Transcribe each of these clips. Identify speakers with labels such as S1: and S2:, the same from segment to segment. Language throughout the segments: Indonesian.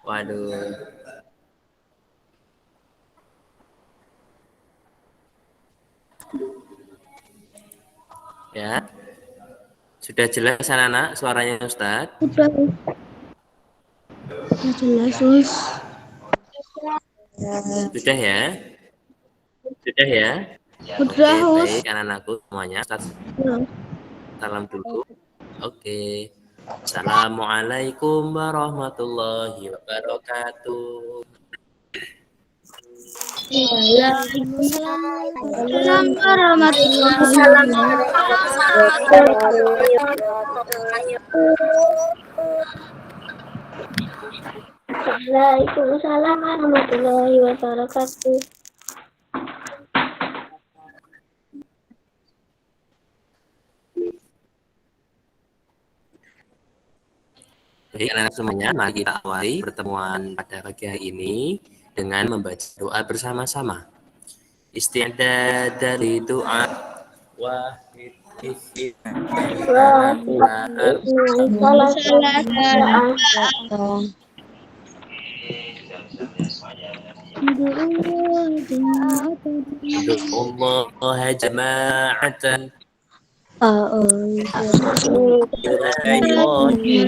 S1: Waduh. Ya. Sudah jelas anak-anak suaranya Ustadz?
S2: Sudah jelas, Us.
S1: Sudah ya? Sudah ya? Oke,
S2: Sudah, Us.
S1: baik anak-anakku semuanya. Ustadz, salam dulu. Oke. Assalamualaikum warahmatullahi wabarakatuh.
S2: Waalaikumsalam warahmatullahi
S3: Waalaikumsalam warahmatullahi wabarakatuh.
S1: Baik anak-anak semuanya, mari kita awali pertemuan pada pagi hari ini dengan membaca doa bersama-sama. Isti'dad dari doa wahid Allah jama'atan amin.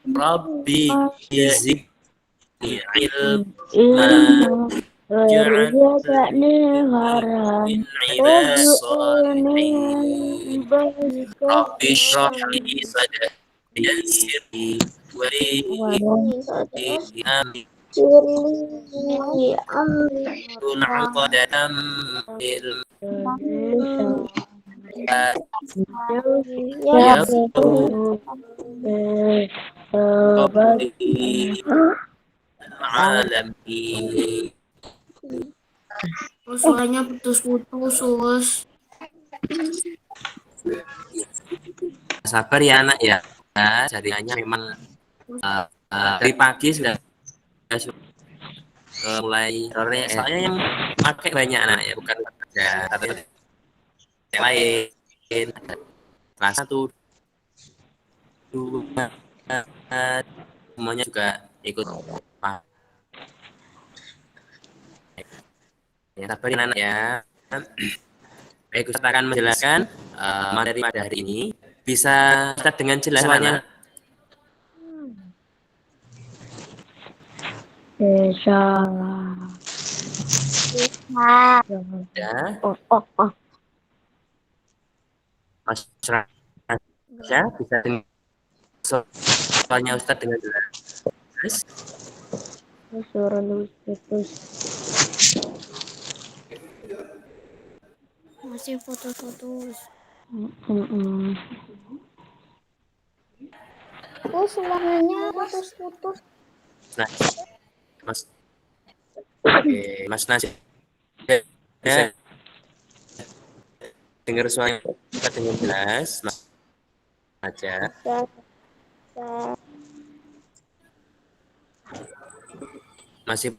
S1: Rabbi zidni ilma ja'alni min ibadis shalihin. Rabbi shrah li sadri yassir li amri wahlul 'uqdatam min yafqahu qawli alamin.
S2: Suaranya putus-putus, Us.
S1: Sabar ya anak ya. Jaringannya memang dari pagi sudah mulai sore. Soalnya yang pakai banyak anak ya, bukan saja yang lain. Kelas 1, 2, semuanya juga ikut. Ya, sabar ya anak ya. Baik, Ustaz akan menjelaskan materi pada hari ini. Bisa Ustaz dengan jelas suaranya? Ya. Mas Raja bisa dengar suaranya Ustaz dengan jelas?
S3: Suara putus.
S2: Masih putus-putus.
S3: Suaranya putus-putus.
S1: Nah, Mas. Oke, Mas Nasir. Ya. Dengar suara kita dengan jelas, Mas aja. Masih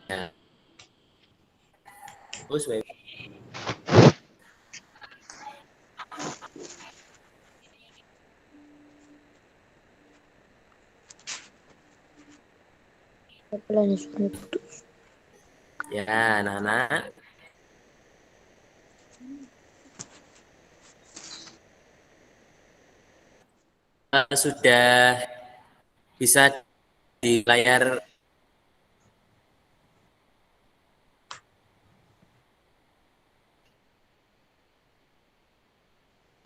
S1: ya. Terus
S3: Pelan sudah putus.
S1: Ya, anak-anak. Sudah bisa di layar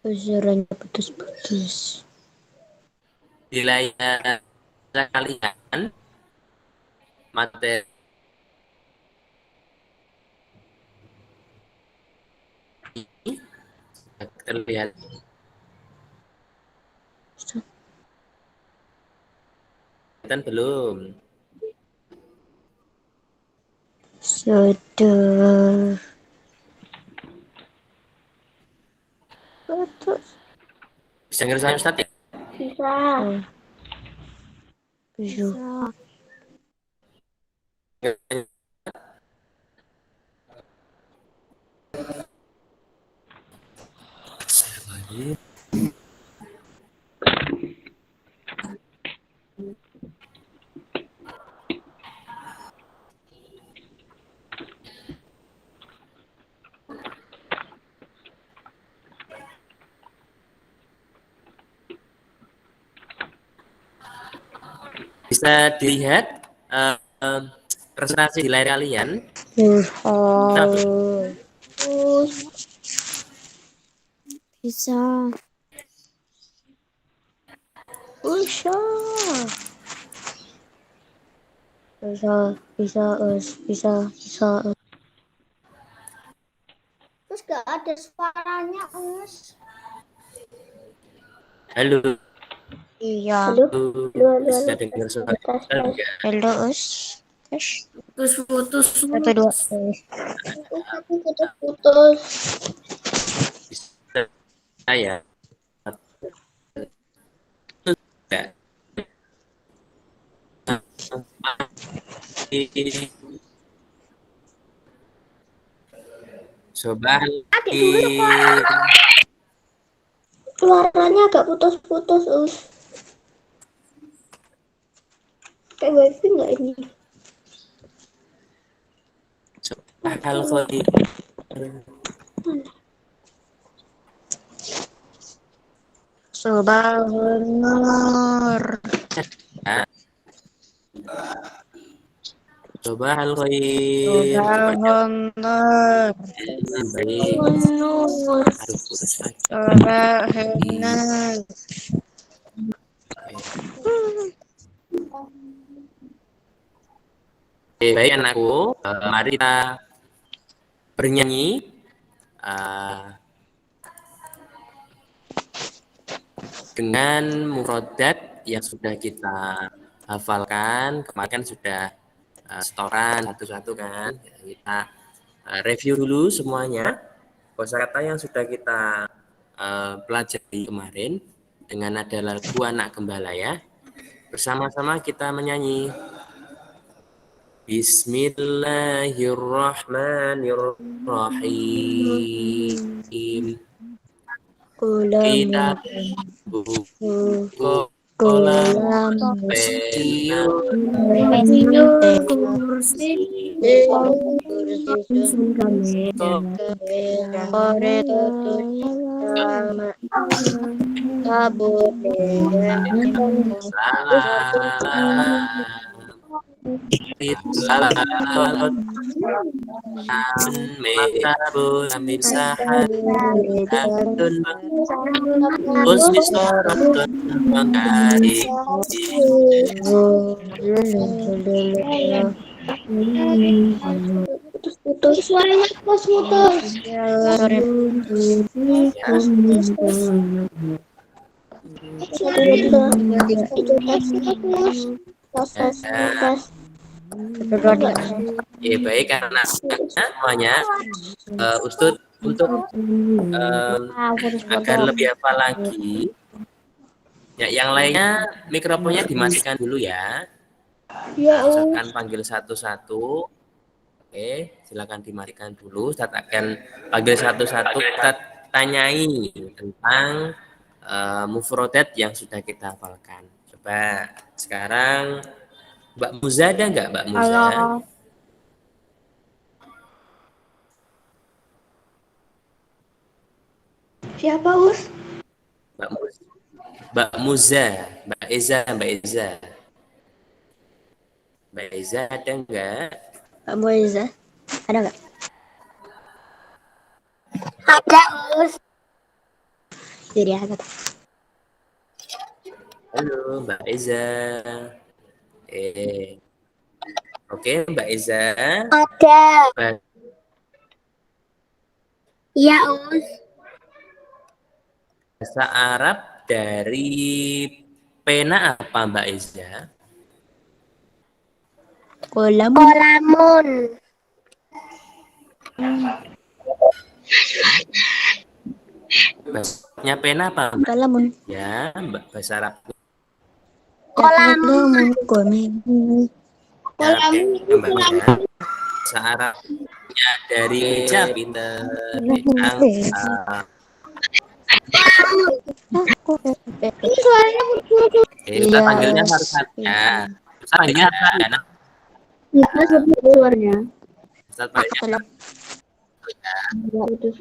S3: Suaranya putus-putus.
S1: di layar kalian materi terlihat belum?
S3: Sudah. Putus.
S1: Bisa ngerjain Ustaz ya?
S3: Bisa. Bisa.
S1: Bisa dilihat presentasi di layar kalian.
S2: Bisa.
S3: Bisa. Bisa. Terus gak ada suaranya, Us.
S1: Halo.
S3: Iya.
S1: Halo. Bisa dengar suara enggak?
S3: Halo, Us.
S2: Putus-putus.
S3: Satu, dua. Putus.
S1: Bisa ya? Enggak. Coba
S3: Suaranya agak putus-putus, Us. Kayak wifi nggak ini?
S1: hal khair.
S3: Subhanallah.
S1: Coba hal khair.
S3: Subhanallah.
S1: Baik.
S2: Nur.
S1: Aduh, putus lagi.
S3: Subhanallah.
S1: Oke, baik anakku. Mari kita bernyanyi dengan mufradat yang sudah kita hafalkan. Kemarin kan sudah setoran satu-satu kan. Kita review dulu semuanya kosakata yang sudah kita pelajari kemarin dengan nada lagu Anak Gembala ya. Bersama-sama kita menyanyi. Bismillahirrahmanirrahim. Kita kolam
S2: Kursi.
S3: Putus suaranya putus.
S1: Baik karena semuanya Ustadz untuk agar lebih hafal lagi ya, yang lainnya mikrofonnya dimatikan dulu ya. Silakan panggil satu-satu. Oke, silakan dimatikan dulu. Ustadz akan panggil satu-satu. Ustadz tanyai tentang mufrodat yang sudah kita hafalkan. Coba sekarang Mbak Muza ada nggak, Mbak Muza?
S2: Kalau
S3: Siapa, Us?
S1: Mbak Muza, Mbak Muza, Mbak Eza, Mbak Eza. Mbak Eza ada nggak?
S2: Mbak Moiza, ada nggak?
S3: Ada, Us.
S2: Jadi ada.
S1: Halo, Mbak Eza. Oke, Mbak Eza.
S3: Ada.
S1: Ba-
S3: Iya, Us.
S1: Bahasa Arab dari pena apa, Mbak Eza?
S2: Kolamun.
S3: Kolamun.
S1: Bahasanya pena apa, Mbak?
S2: Kolamun.
S1: Ya, Mbak, bahasa Arab.
S2: Kolamun. Komen.
S3: Kolamun itu
S1: Mbak ya. Bahasa Arabnya dari Eja, pinter.
S3: Ini suaranya putus.
S1: Kita panggilnya Farsan ya. Ustaz panggilnya Farsan.
S3: Enggak seperti suaranya.
S1: Ustaz panggilnya.
S3: Enggak putus.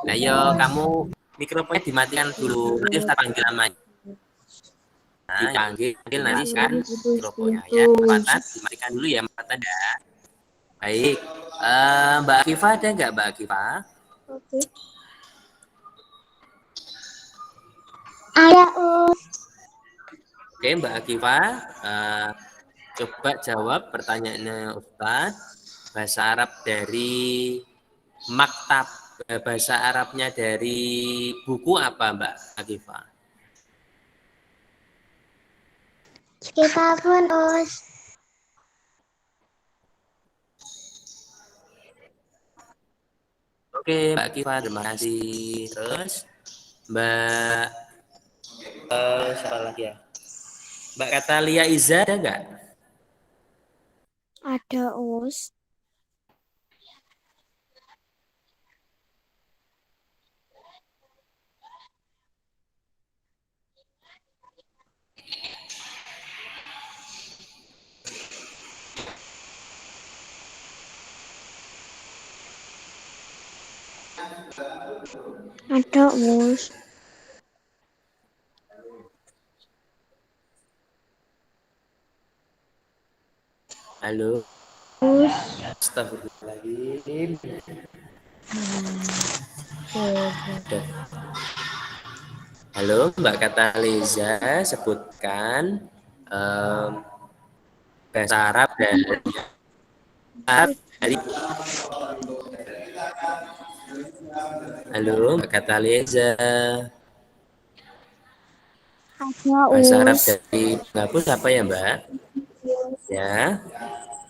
S1: Ayo kamu mikrofonnya dimatikan dulu. Nanti Ustaz panggil namanya. Nah, panggil nanti kan mikrofonnya ya. Mata dimatikan dulu ya, mata ada. Baik. Mbak Akifa ada nggak, Mbak Akifa?
S3: Oke. Ada, Us.
S1: Oke, Mbak Akifa, coba jawab pertanyaannya Ustaz. Bahasa Arab dari maktab, bahasa Arabnya dari buku apa, Mbak Akifa?
S3: Kitabun, Us.
S1: Oke, Mbak Akifa, terima kasih. Terus, Mbak, siapa lagi ya? Mbak Katalia Iza ada nggak?
S2: Ada Us. Ada Us.
S1: Halo.
S3: Us.
S1: Astagfirullahaladzim. Halo, Mbak Kataliza, sebutkan bahasa Arab dari Halo, Mbak Kataliza.
S2: Ada
S1: Bahasa Arab
S2: Us.
S1: dari penghapus apa ya, Mbak? Ya.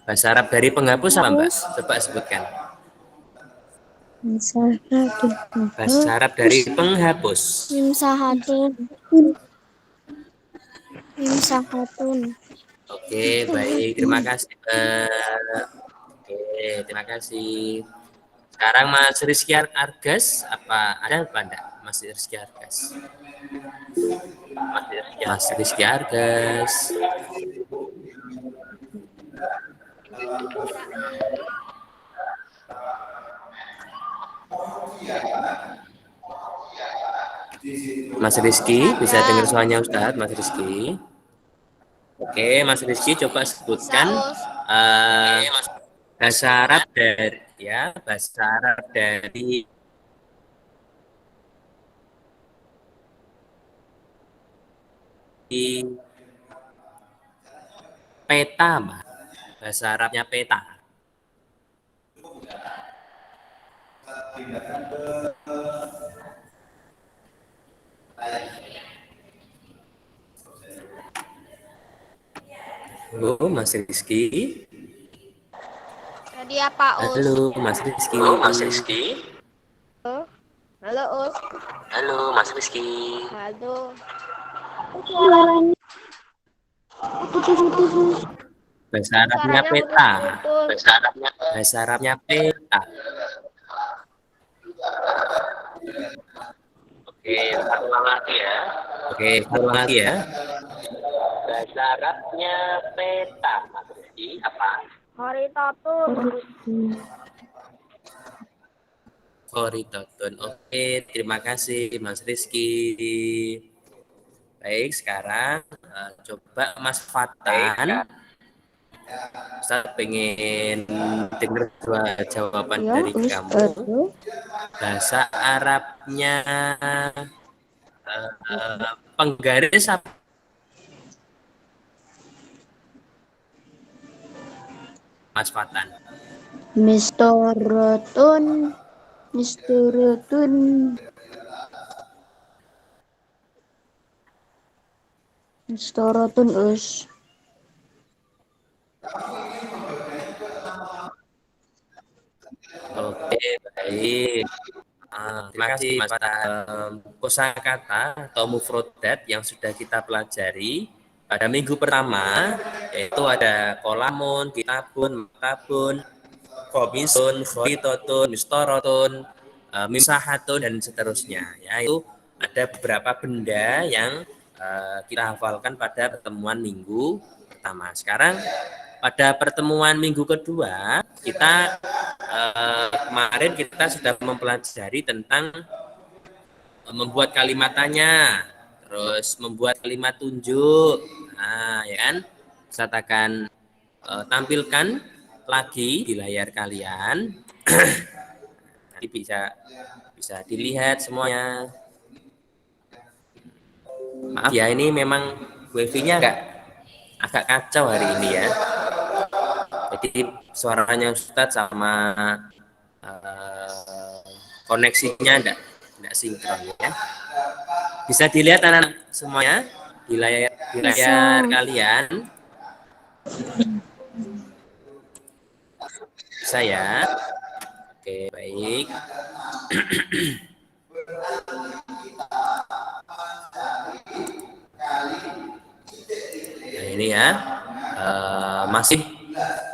S1: Bahasa Arab dari penghapus apa, Mbak? Coba sebutkan. Bahasa Arab dari penghapus.
S2: Mimsahatun. Mimsahatun.
S1: Oke, baik. Terima kasih, Mbak. Oke, terima kasih. Sekarang Mas Rizky Argas, apa ada apa enggak? Mas Rizky Argas. Mas Rizky Argas. Mas Rizky, bisa dengar suaranya Ustadz, Mas Rizky? Oke, Mas Rizky coba sebutkan bahasa Arab dari bahasa Arab dari peta, Mbak. Bahasa Arabnya peta. Halo, Mas Rizky.
S3: Tadi apa, Us?
S1: Halo, Mas Rizky.
S3: Halo, Mas Rizky. Halo, Us.
S1: Halo, Mas Rizky.
S3: Halo.
S1: Bahasa Arabnya peta. Bahasa Arabnya peta. Oke, satu lagi ya. Oke, satu lagi ya. Bahasa Arabnya peta. Mas Rizky, apa?
S3: Kharitatun.
S1: Kharitatun. Oke, terima kasih Mas Rizky. Baik, sekarang coba Mas Fatan. Saya pengen dengar dua jawaban
S2: Ya,
S1: dari kamu.
S2: Ustaz.
S1: Bahasa Arabnya penggaris apa? Mas Fatan.
S2: Mistoratun. Mistoratun. Mistoratun, Us.
S1: Oke, baik. Terima kasih Mas Fatan. Kosakata atau mufrodat yang sudah kita pelajari pada minggu pertama yaitu ada kolamun, kitabun, maktabun, komisun, khoritotun, mistorotun, misahatun, dan seterusnya. Ya, itu ada beberapa benda yang kita hafalkan pada pertemuan minggu pertama. Sekarang pada pertemuan minggu kedua, kita kemarin kita sudah mempelajari tentang membuat kalimat tanya, terus membuat kalimat tunjuk. Nah, ya kan? Saya akan tampilkan lagi di layar kalian. Nanti bisa dilihat semuanya. Maaf ya, ini memang wifi-nya agak kacau hari ini ya. Jadi suaranya Ustadz sama koneksinya enggak sinkron ya. Bisa dilihat anak-anak semuanya di layar kalian. Bisa ya? Oke, baik. Nah, ini ya. Masih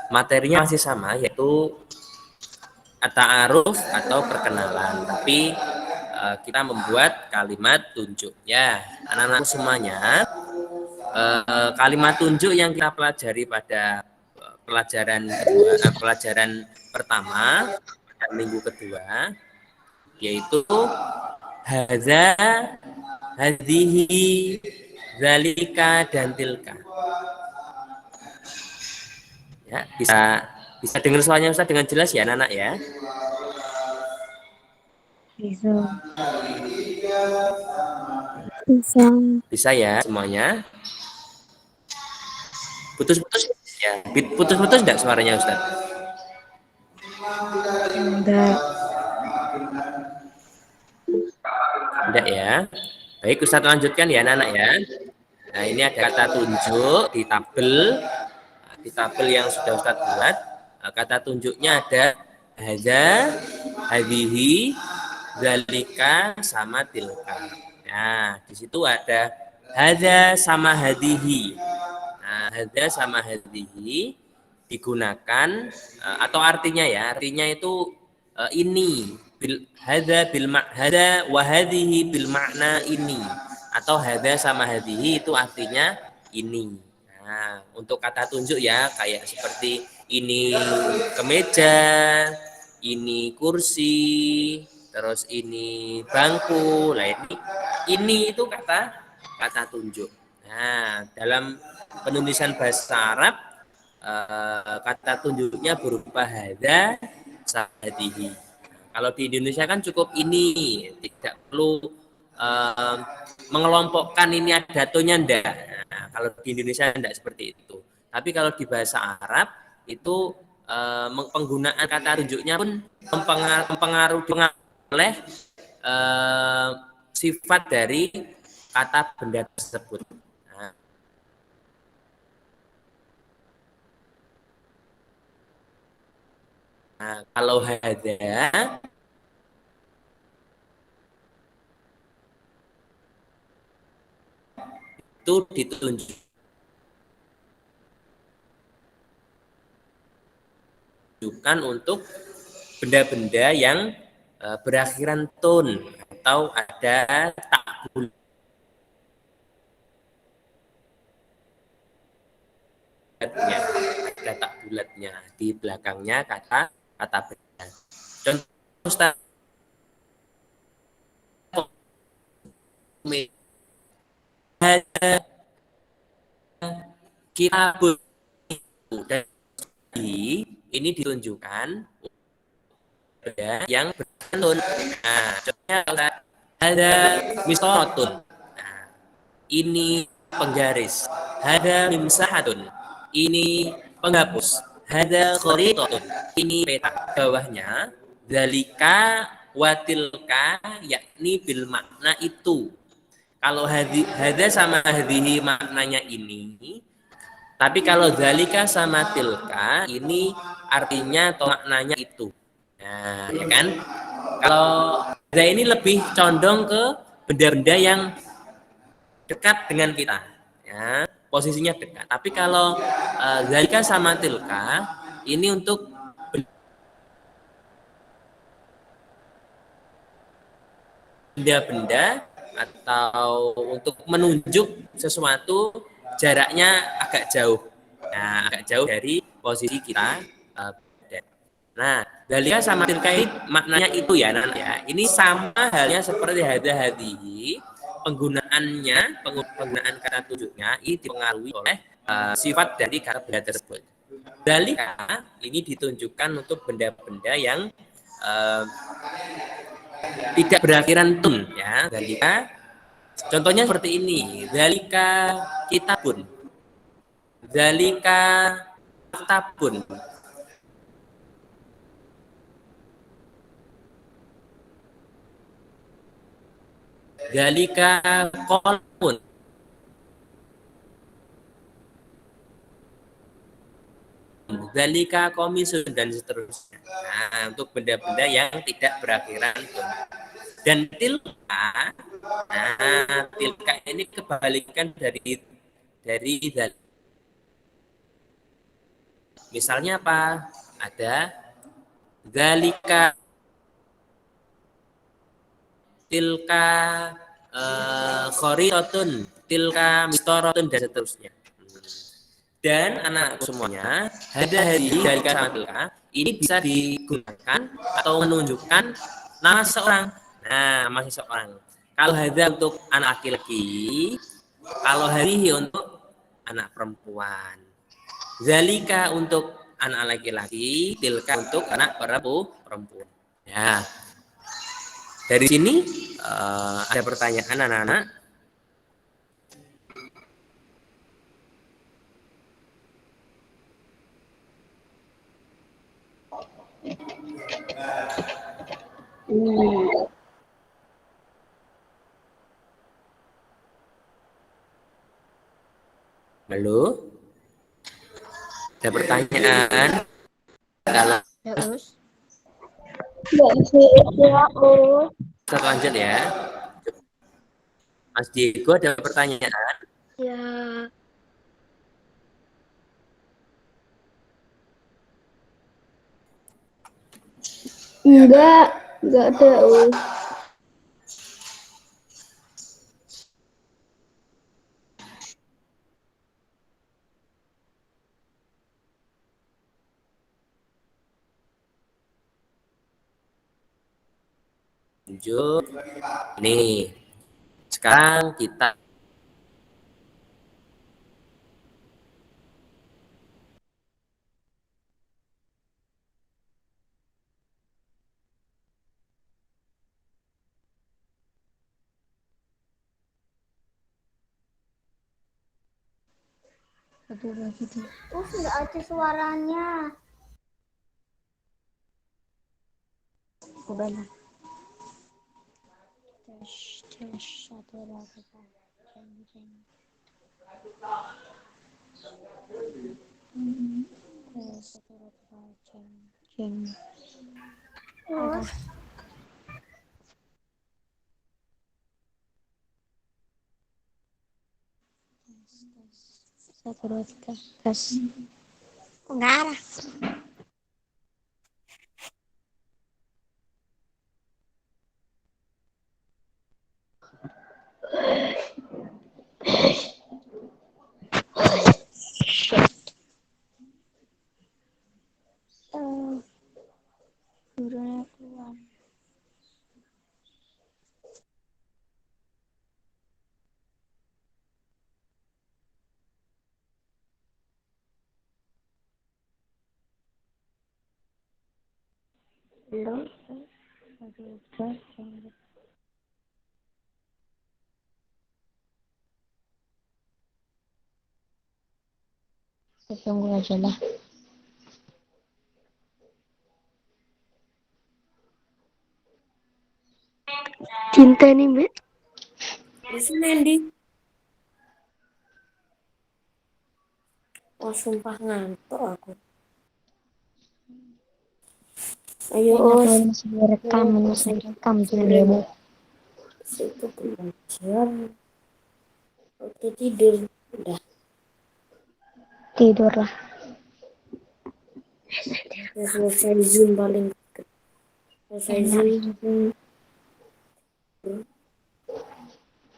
S1: materinya masih sama, yaitu ta'aruf atau perkenalan. Tapi kita membuat kalimat tunjuk. Ya, anak-anak semuanya, kalimat tunjuk yang kita pelajari pada pelajaran pertama pada minggu kedua yaitu hadza, hadhihi, zalika, dan tilka. Ya, bisa dengar suaranya Ustaz dengan jelas ya anak-anak ya?
S2: Bisa. Bisa.
S1: Bisa ya semuanya? Putus-putus ya? Putus-putus enggak suaranya Ustaz?
S2: Enggak.
S1: Enggak ya? Baik, Ustaz lanjutkan ya anak-anak ya. Nah, ini ada kata tunjuk di tabel. Di tabel yang sudah Ustaz buat, kata tunjuknya ada hadza, hadhihi, zalika, sama tilka. Nah, di situ ada hadza sama hadhihi. Nah, hadza sama hadhihi digunakan atau artinya ya, artinya itu ini hadza bil hadza wa hadhihi bil makna ini, atau hadza sama hadhihi itu artinya ini. Nah, untuk kata tunjuk ya kayak seperti ini kemeja, ini kursi, terus ini bangku. Nah, ini itu kata tunjuk. Nah, dalam penulisan bahasa Arab kata tunjuknya berupa hadza sahadihi. Kalau di Indonesia kan cukup ini, tidak perlu mengelompokkan ini ada tonya enggak. Nah, kalau di Indonesia enggak seperti itu. Tapi kalau di bahasa Arab itu penggunaan kata tunjuknya pun mempengaruhi oleh sifat dari kata benda tersebut. Nah, kalau hadza itu ditunjukkan untuk benda-benda yang berakhiran tun atau ada tak bulatnya, ada tak bulatnya di belakangnya kata benda. Contoh Ustaz, kita dan ini ditunjukkan yang bertanun. Nah, contohnya ada misotun. Nah, ini penggaris. Ada mimsahatun. Ini penghapus. Ada khoritotun. Ini peta. Bawahnya dalika watilka yakni bil makna itu. Kalau hada sama hadihi maknanya ini, tapi kalau dalika sama tilka ini artinya atau maknanya itu. Nah, ya kan? Kalau hada ini lebih condong ke benda-benda yang dekat dengan kita, ya, posisinya dekat. Tapi kalau dalika sama tilka ini untuk benda-benda atau untuk menunjuk sesuatu jaraknya agak jauh. Nah, agak jauh dari posisi kita. Nah, dalika sama tilka ini maknanya itu ya, Nana ya. Ini sama halnya seperti hada hadihi. Penggunaan kata tunjuknya ini dipengaruhi oleh sifat dari kata benda tersebut. Dalika ini ditunjukkan untuk benda-benda yang tidak berakhiran tun ya. Dalika contohnya seperti ini. Dalika kitabun. Dalika kitabun. Dalika qalamun. Dalika komisun dan seterusnya. Nah, untuk benda-benda yang tidak berakhiran tun. Dan tilka, nah tilka ini kebalikan dari dalika. Misalnya apa? Ada dalika tilka khoritotun, tilka mistorotun dan seterusnya. Dan anak semuanya, hada hadi dalika sama tilka ini bisa digunakan atau menunjukkan nama seorang. Nah, nama seseorang. Kalau hada untuk anak laki-laki, kalau hadihi untuk anak perempuan. Zalika untuk anak laki-laki, tilka untuk anak perempuan. Ya. Dari sini ada pertanyaan anak-anak. Halo? Ada pertanyaan? Kalau
S2: Ya, Us.
S1: kita lanjut ya. Mas Diego ada pertanyaan?
S2: Ya. Enggak ada, Us.
S1: Lanjut. Nih. Sekarang kita
S3: Nggak ada suaranya.
S2: Udah lah. Tes 1 2 3.
S3: Terus
S2: Satu dua tiga. Tes. Enggak ada. Belum. Tunggu aja lah. Cinta nih, Mbak.
S4: Terus Mandy. Oh, sumpah ngantuk aku. Ayo,
S2: Masih direkam demo.
S4: Itu belajar. Oke, tidur. Udah.
S2: Tidur lah.
S4: Selesai Zoom paling deket. Selesai Zoom.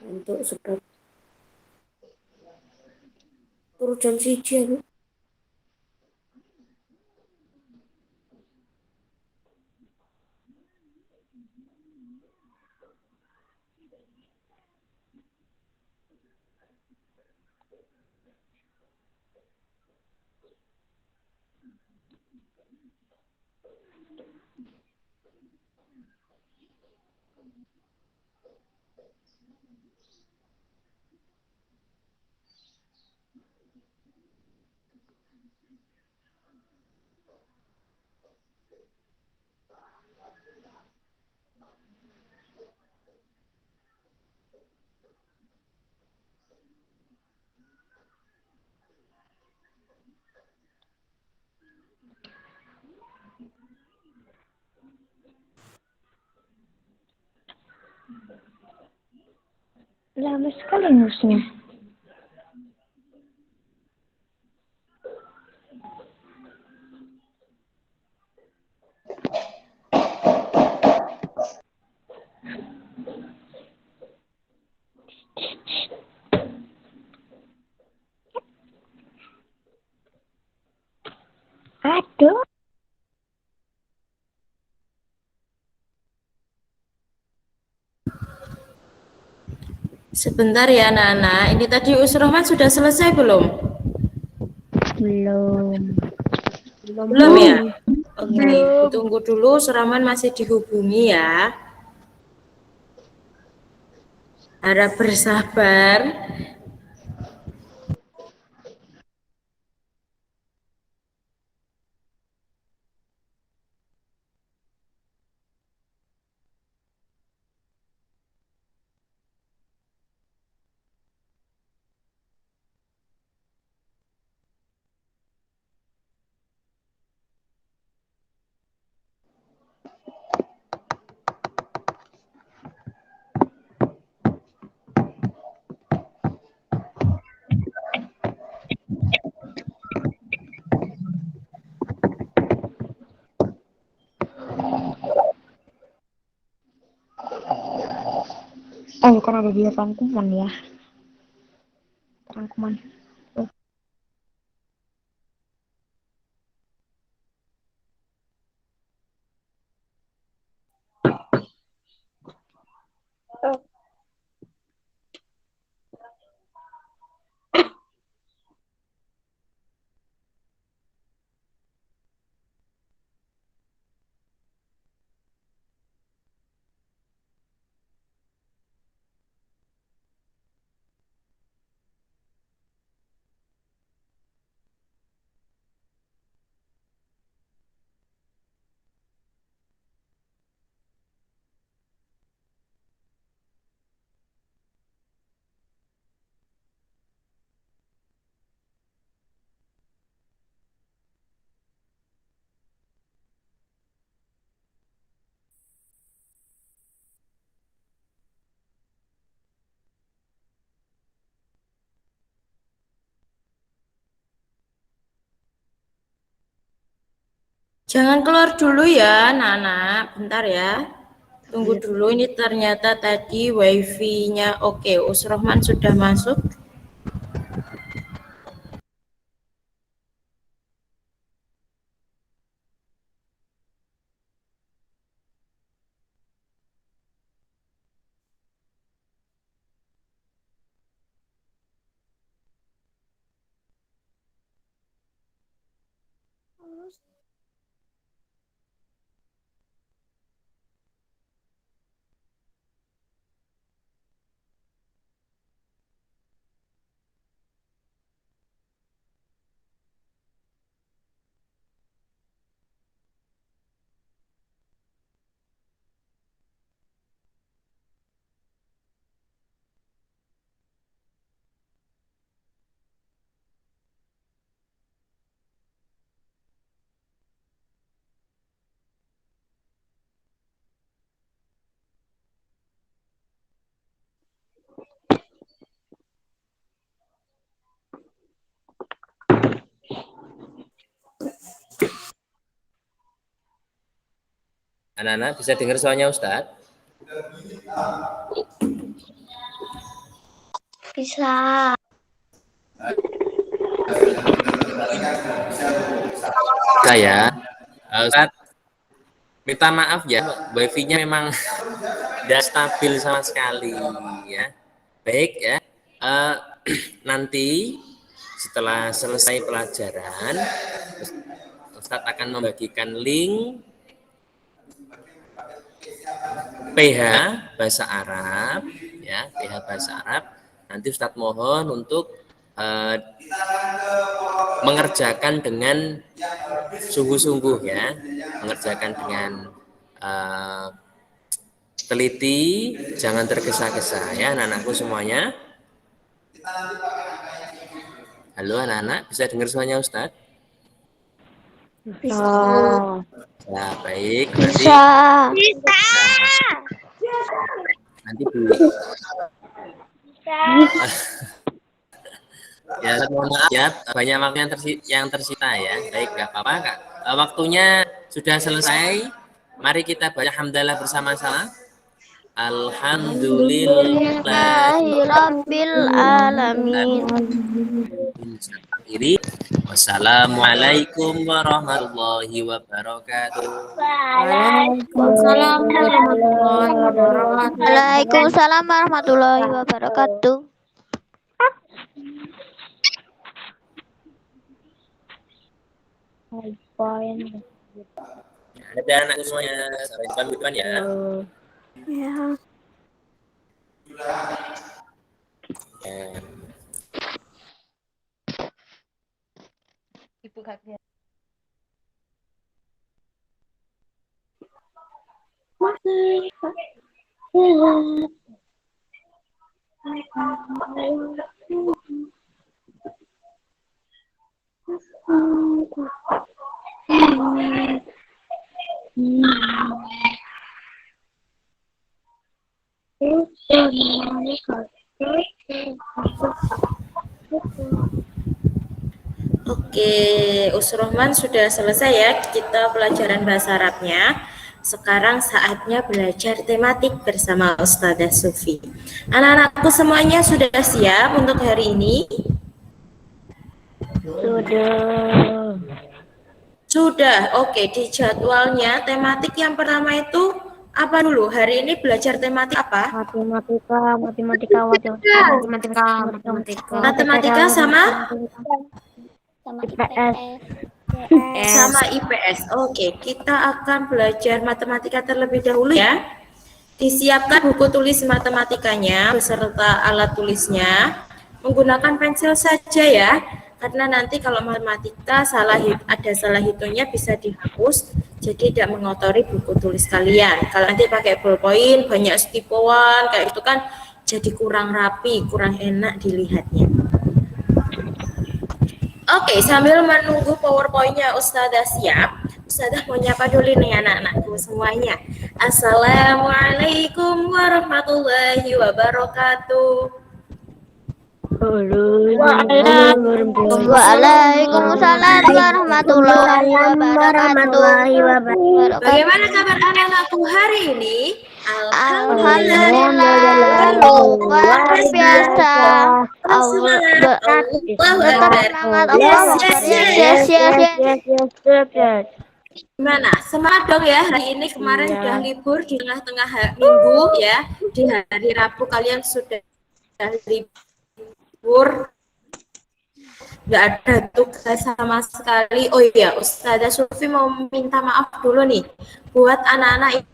S4: Ngantuk sedap. Turu jam 1 aku.
S2: Lama sekali ngusnya. Aduh.
S4: Sebentar ya, Nana. Ini tadi Usrohman sudah selesai belum?
S2: Belum.
S4: Belum ya? Oke, tunggu dulu. Usrohman masih dihubungi ya. Harap bersabar.
S2: Kan ada di rangkuman ya. Rangkuman.
S4: Jangan keluar dulu ya, Nana. Bentar ya. Tunggu dulu, ini ternyata tadi wifi-nya oke. Usrohman sudah masuk.
S1: Anak-anak bisa dengar suaranya Ustadz?
S3: Bisa.
S1: Saya, Ustadz, minta maaf ya, wifi-nya memang tidak stabil sama sekali ya. Baik ya, nanti setelah selesai pelajaran, Ustadz akan membagikan link PH bahasa Arab ya, PH bahasa Arab. Nanti Ustadz mohon untuk mengerjakan dengan sungguh-sungguh ya, mengerjakan dengan teliti, jangan tergesa-gesa ya anak-anakku semuanya. Halo anak-anak, bisa dengar suaranya Ustadz?
S3: Bisa.
S1: Ya, baik.
S3: Bisa.
S1: Nanti Bu. Ya, mohon maaf ya, banyak waktu yang tersita ya. Baik, nggak apa-apa, Kak. Waktunya sudah selesai. Mari kita baca hamdalah bersama-sama.
S3: Alhamdulillahirabbil alamin.
S1: Wassalamualaikum warahmatullahi wabarakatuh.
S3: Waalaikumsalam warahmatullahi wabarakatuh. Waalaikumsalam warahmatullahi wabarakatuh.
S1: Ada anak semuanya, sampai jumpa minggu depan ya.
S3: Ya.
S1: Ya.
S5: Ibu kakek.
S4: Oke, Usrohman sudah selesai ya kita pelajaran bahasa Arabnya. Sekarang saatnya belajar tematik bersama Ustazah Sufi. Anak-anakku semuanya sudah siap untuk hari ini? Sudah. Oke, di jadwalnya tematik yang pertama itu apa dulu? Hari ini belajar tematik apa? Matematika sama
S3: IPS.
S4: sama IPS. Oke, kita akan belajar matematika terlebih dahulu ya. Disiapkan buku tulis matematikanya beserta alat tulisnya. Menggunakan pensil saja ya. Karena nanti kalau matematika ada salah hitungnya bisa dihapus, jadi tidak mengotori buku tulis kalian. Kalau nanti pakai ballpoint banyak stipoan kayak itu kan jadi kurang rapi, kurang enak dilihatnya. Oke, sambil menunggu PowerPoint-nya Ustazah siap, Ustazah mau nyapa dulu nih anak-anakku semuanya. Assalamualaikum warahmatullahi wabarakatuh.
S3: Waalaikumsalam warahmatullahi wabarakatuh.
S4: Bagaimana kabar anak-anakku hari ini?
S3: Alhamdulillah luar biasa.
S4: Semangat. Gimana? Semangat dong ya, hari ini kemarin sudah libur di tengah-tengah minggu ya. Di hari Rabu kalian sudah libur, nggak ada tugas sama sekali. Oh iya, Ustazah Sufi mau minta maaf dulu nih buat anak-anak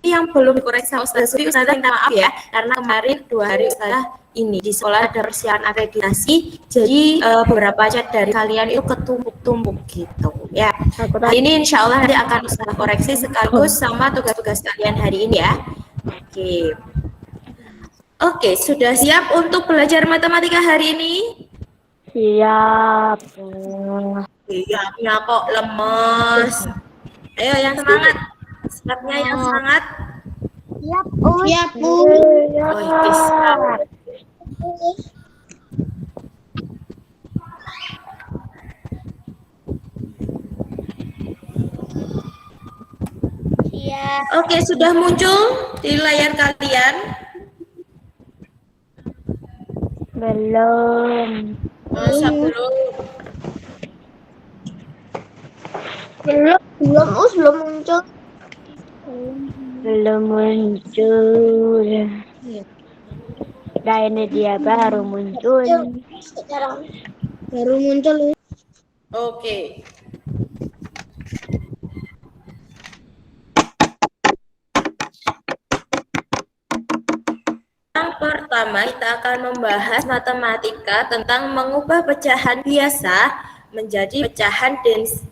S4: yang belum dikoreksi sama Ustazah Sufi. Ustazah minta maaf ya, karena kemarin 2 hari Ustazah ini di sekolah ada persiapan akreditasi, jadi beberapa chat dari kalian itu ketumpuk-tumpuk gitu ya. Hari ini insya Allah nanti akan Ustazah koreksi sekaligus sama tugas-tugas kalian hari ini ya. Oke, sudah siap untuk belajar matematika hari ini?
S2: Siap.
S4: Siapnya kok lemes. Ayo yang semangat. Siapnya yang semangat.
S3: Siap, Bu.
S4: Oke, siap. Oke, sudah muncul di layar kalian?
S2: Belum.
S4: Masa belum?
S3: Belum muncul.
S2: Belum muncul. Nah, ini dia baru muncul.
S3: Sekarang baru muncul.
S4: Oke. Yang pertama, kita akan membahas matematika tentang mengubah pecahan biasa menjadi pecahan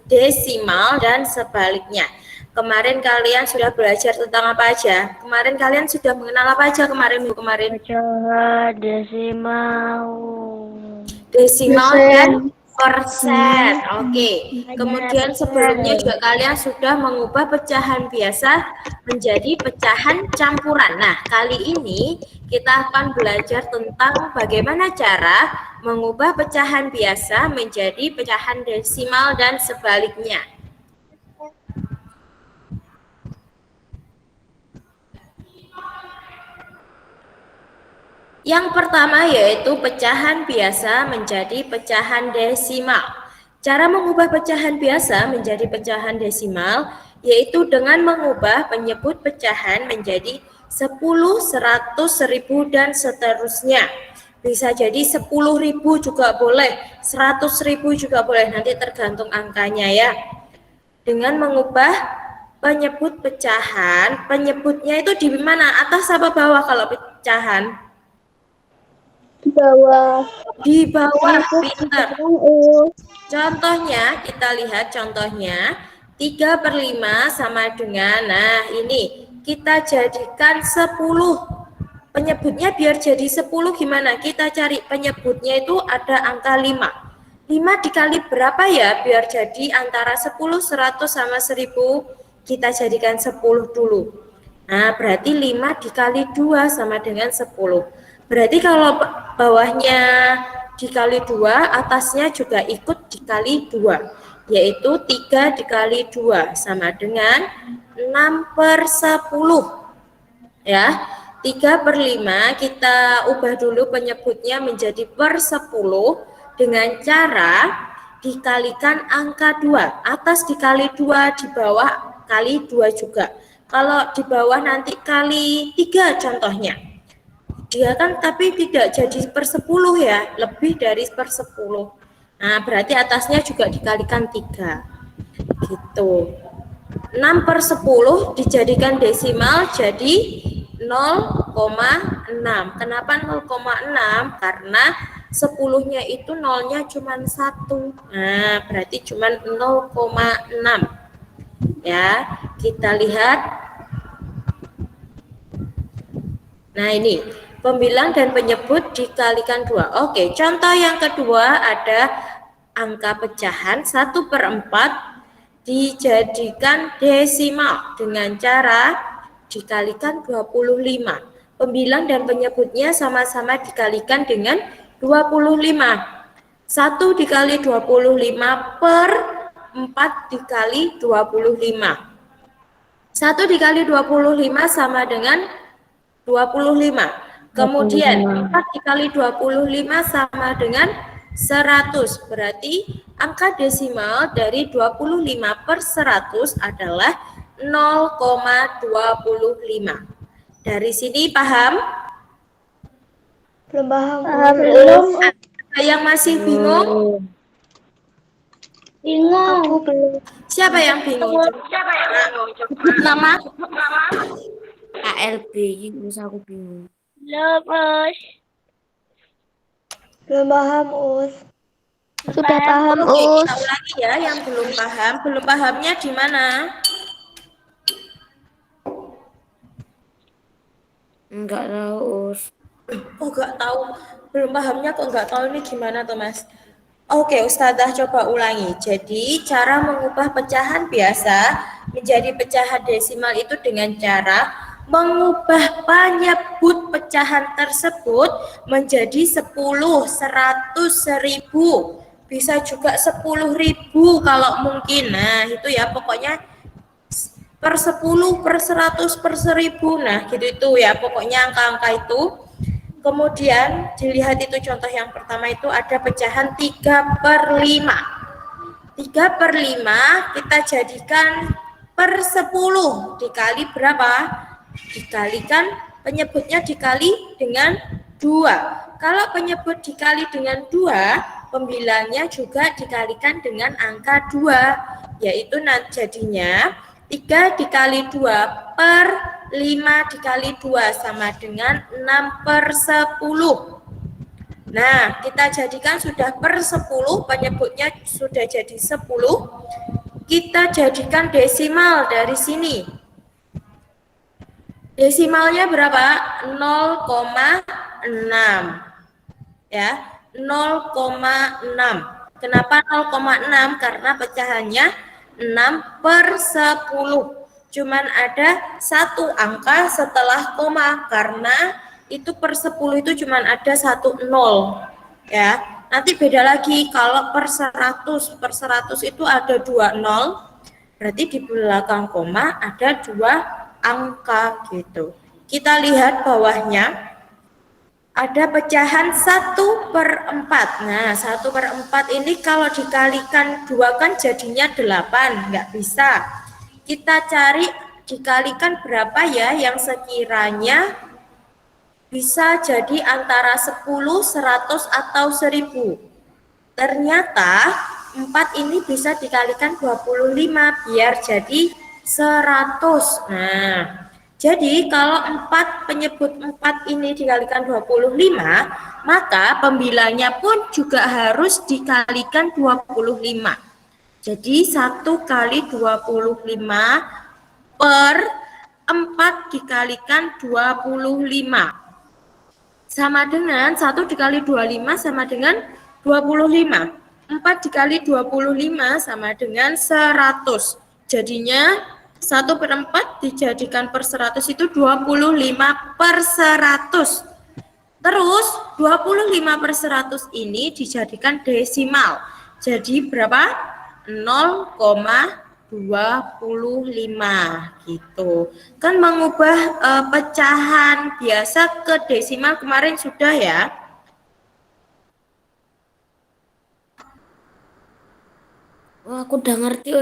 S4: desimal dan sebaliknya. Kemarin kalian sudah belajar tentang apa aja? Kemarin kalian sudah mengenal apa aja kemarin?
S2: Pecahan desimal.
S4: Desimal dan persen. Oke. Kemudian sebelumnya juga kalian sudah mengubah pecahan biasa menjadi pecahan campuran. Nah, kali ini kita akan belajar tentang bagaimana cara mengubah pecahan biasa menjadi pecahan desimal dan sebaliknya. Yang pertama yaitu pecahan biasa menjadi pecahan desimal. Cara mengubah pecahan biasa menjadi pecahan desimal yaitu dengan mengubah penyebut pecahan menjadi 10, 100, 1000 dan seterusnya. Bisa jadi 10.000 juga boleh, 100.000 juga boleh, nanti tergantung angkanya ya. Dengan mengubah penyebut pecahan, penyebutnya itu di mana? Atas apa bawah kalau pecahan?
S3: Di bawah.
S4: Di bawah, pinter. Contohnya, kita lihat contohnya. 3/5 sama dengan, nah ini, kita jadikan 10. Penyebutnya biar jadi 10 gimana? Kita cari penyebutnya itu ada angka 5. 5 dikali berapa ya? Biar jadi antara 10, 100 sama 1000. Kita jadikan 10 dulu. Nah, berarti 5 dikali 2 sama dengan 10. Berarti kalau bawahnya dikali 2, atasnya juga ikut dikali 2, yaitu 3 dikali 2 sama dengan 6/10. Ya, 3/5 kita ubah dulu penyebutnya menjadi per 10 dengan cara dikalikan angka 2. Atas dikali 2, di bawah kali 2 juga. Kalau di bawah nanti kali 3 contohnya. Dia kan tapi tidak jadi per 10 ya, lebih dari per 10. Nah, berarti atasnya juga dikalikan 3. Gitu. 6/10 dijadikan desimal jadi 0,6. Kenapa 0,6? Karena 10-nya itu nolnya cuma 1. Nah, berarti cuma 0,6. Ya, kita lihat. Nah, ini pembilang dan penyebut dikalikan 2. Oke, contoh yang kedua ada angka pecahan 1/4 dijadikan desimal dengan cara dikalikan 25. Pembilang dan penyebutnya sama-sama dikalikan dengan 25. 1 dikali 25 per 4 dikali 25. 1 dikali 25 sama dengan 25. Kemudian 4 dikali 25 sama dengan 100. Berarti angka desimal dari 25/100 adalah 0,25. Dari sini paham?
S3: Belum paham.
S4: Belum. Ada yang masih bingung?
S3: Bingung. Aku belum.
S4: Siapa yang bingung? Nama?
S2: ALB, terus aku bingung.
S3: Belum paham, Us. Sudah paham,
S4: Oke,
S3: Us.
S4: kita ulangi ya yang belum paham. Belum pahamnya di mana?
S2: Enggak tahu, Us.
S4: Oh, enggak tahu. Belum pahamnya kok enggak tahu ini gimana, Thomas? Oke, Ustazah coba ulangi. Jadi, cara mengubah pecahan biasa menjadi pecahan desimal itu dengan cara mengubah penyebut pecahan tersebut menjadi 10, 100, 1000. Bisa juga 10.000 kalau mungkin. Nah, itu ya pokoknya per 10, per 100, per 1000. Nah, gitu itu ya, pokoknya angka-angka itu. Kemudian dilihat itu contoh yang pertama itu ada pecahan 3/5. 3/5 kita jadikan per 10 dikali berapa? Dikalikan penyebutnya dikali dengan 2. Kalau penyebut dikali dengan 2, pembilangnya juga dikalikan dengan angka 2, yaitu jadinya 3 dikali 2 per 5 dikali 2 sama dengan 6/10. Nah, kita jadikan sudah per 10, penyebutnya sudah jadi 10. Kita jadikan desimal dari sini. Desimalnya berapa? 0,6. Ya, 0,6. Kenapa 0,6? Karena pecahannya 6/10. Cuman ada satu angka setelah koma, karena itu per 10 itu cuman ada 1 0. Ya, nanti beda lagi kalau per 100. Per 100 itu ada 2 0. Berarti di belakang koma ada 2 angka gitu. Kita lihat bawahnya. Ada pecahan 1/4. Nah, 1/4 ini kalau dikalikan 2 kan jadinya 8, nggak bisa. Kita cari dikalikan berapa ya yang sekiranya bisa jadi antara 10, 100, atau 1000. Ternyata 4 ini bisa dikalikan 25 biar jadi 100. Nah, jadi kalau penyebut 4 ini dikalikan 25, maka pembilangnya pun juga harus dikalikan 25. Jadi 1 kali 25 per 4 dikalikan 25. Sama dengan 1 dikali 25 sama dengan 25. 4 dikali 25 sama dengan 100. Jadinya 1/4 dijadikan per 100 itu 25/100. Terus 25/100 ini dijadikan desimal. Jadi berapa? 0,25 gitu. Kan mengubah pecahan biasa ke desimal kemarin sudah ya.
S2: Oh, aku udah ngerti.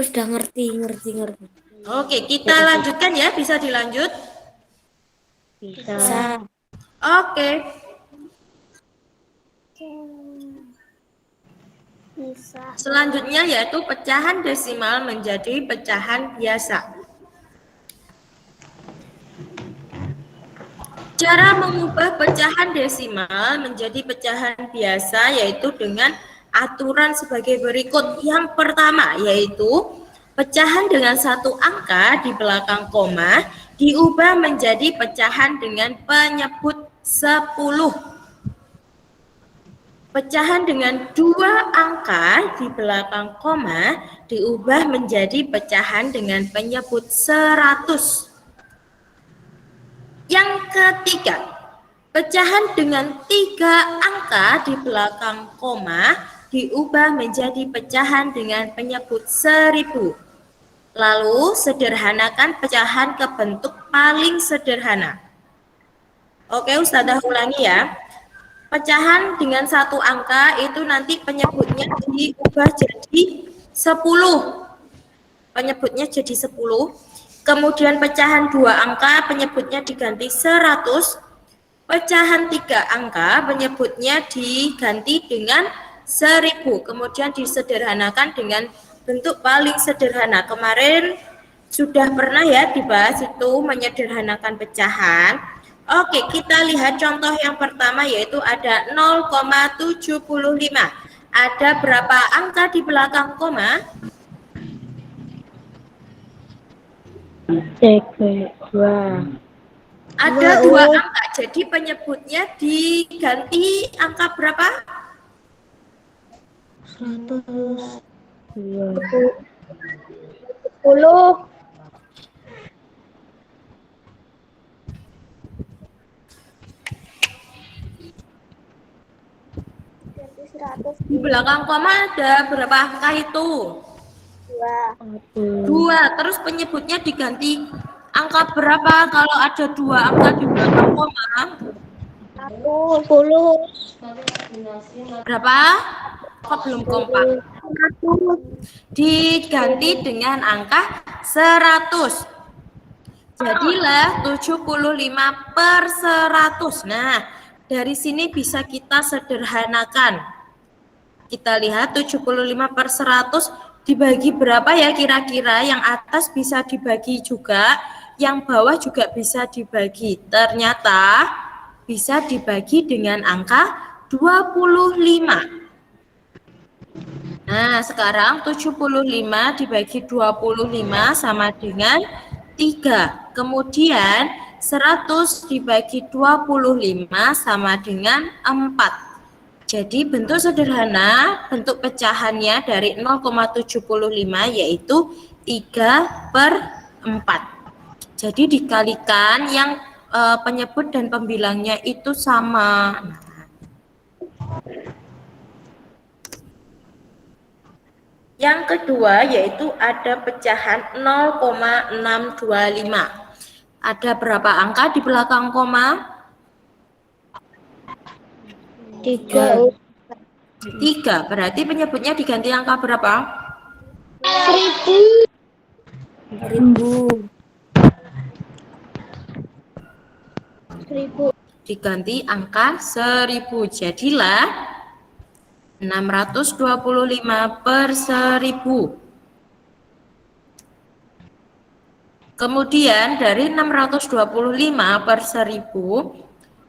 S4: Oke, kita lanjutkan ya. Bisa dilanjut?
S2: Bisa.
S4: Oke.
S3: Bisa.
S4: Selanjutnya yaitu pecahan desimal menjadi pecahan biasa. Cara mengubah pecahan desimal menjadi pecahan biasa yaitu dengan aturan sebagai berikut. Yang pertama yaitu pecahan dengan satu angka di belakang koma diubah menjadi pecahan dengan penyebut 10. Pecahan dengan 2 angka di belakang koma diubah menjadi pecahan dengan penyebut 100. Yang ketiga, pecahan dengan 3 angka di belakang koma diubah menjadi pecahan dengan penyebut 1000. Lalu sederhanakan pecahan ke bentuk paling sederhana. Oke, Ustazah ulangi ya. Pecahan dengan 1 angka itu nanti penyebutnya diubah jadi 10. Penyebutnya jadi 10. Kemudian pecahan 2 angka penyebutnya diganti 100. Pecahan 3 angka penyebutnya diganti dengan 1000. Kemudian disederhanakan dengan bentuk paling sederhana. Kemarin sudah pernah ya dibahas itu menyederhanakan pecahan. Oke, kita lihat contoh yang pertama yaitu ada 0,75. Ada berapa angka di belakang koma?
S2: 2.
S4: Ada 2 angka, jadi penyebutnya diganti angka berapa?
S2: 100.
S3: 10.
S4: Di belakang koma ada berapa angka itu?
S3: 2.
S4: 2. Terus penyebutnya diganti angka berapa kalau ada 2 angka di belakang koma?
S3: 10.
S4: Berapa? Kok belum kompak? Diganti dengan angka 100. Jadilah 75/100. Nah, dari sini bisa kita sederhanakan. Kita lihat 75/100 dibagi berapa ya kira-kira? Yang atas bisa dibagi juga, yang bawah juga bisa dibagi. Ternyata bisa dibagi dengan angka 25. Nah, sekarang 75 dibagi 25 sama dengan 3. Kemudian 100 dibagi 25 sama dengan 4. Jadi bentuk sederhana, bentuk pecahannya dari 0,75 yaitu 3/4. Jadi dikalikan yang penyebut dan pembilangnya itu sama. Yang kedua yaitu ada pecahan 0,625. Ada berapa angka di belakang koma?
S3: 3.
S4: 3. Berarti penyebutnya diganti angka berapa?
S3: 1000. 1000.
S4: Diganti angka 1000. Jadilah 625/1000. Kemudian dari 625/1000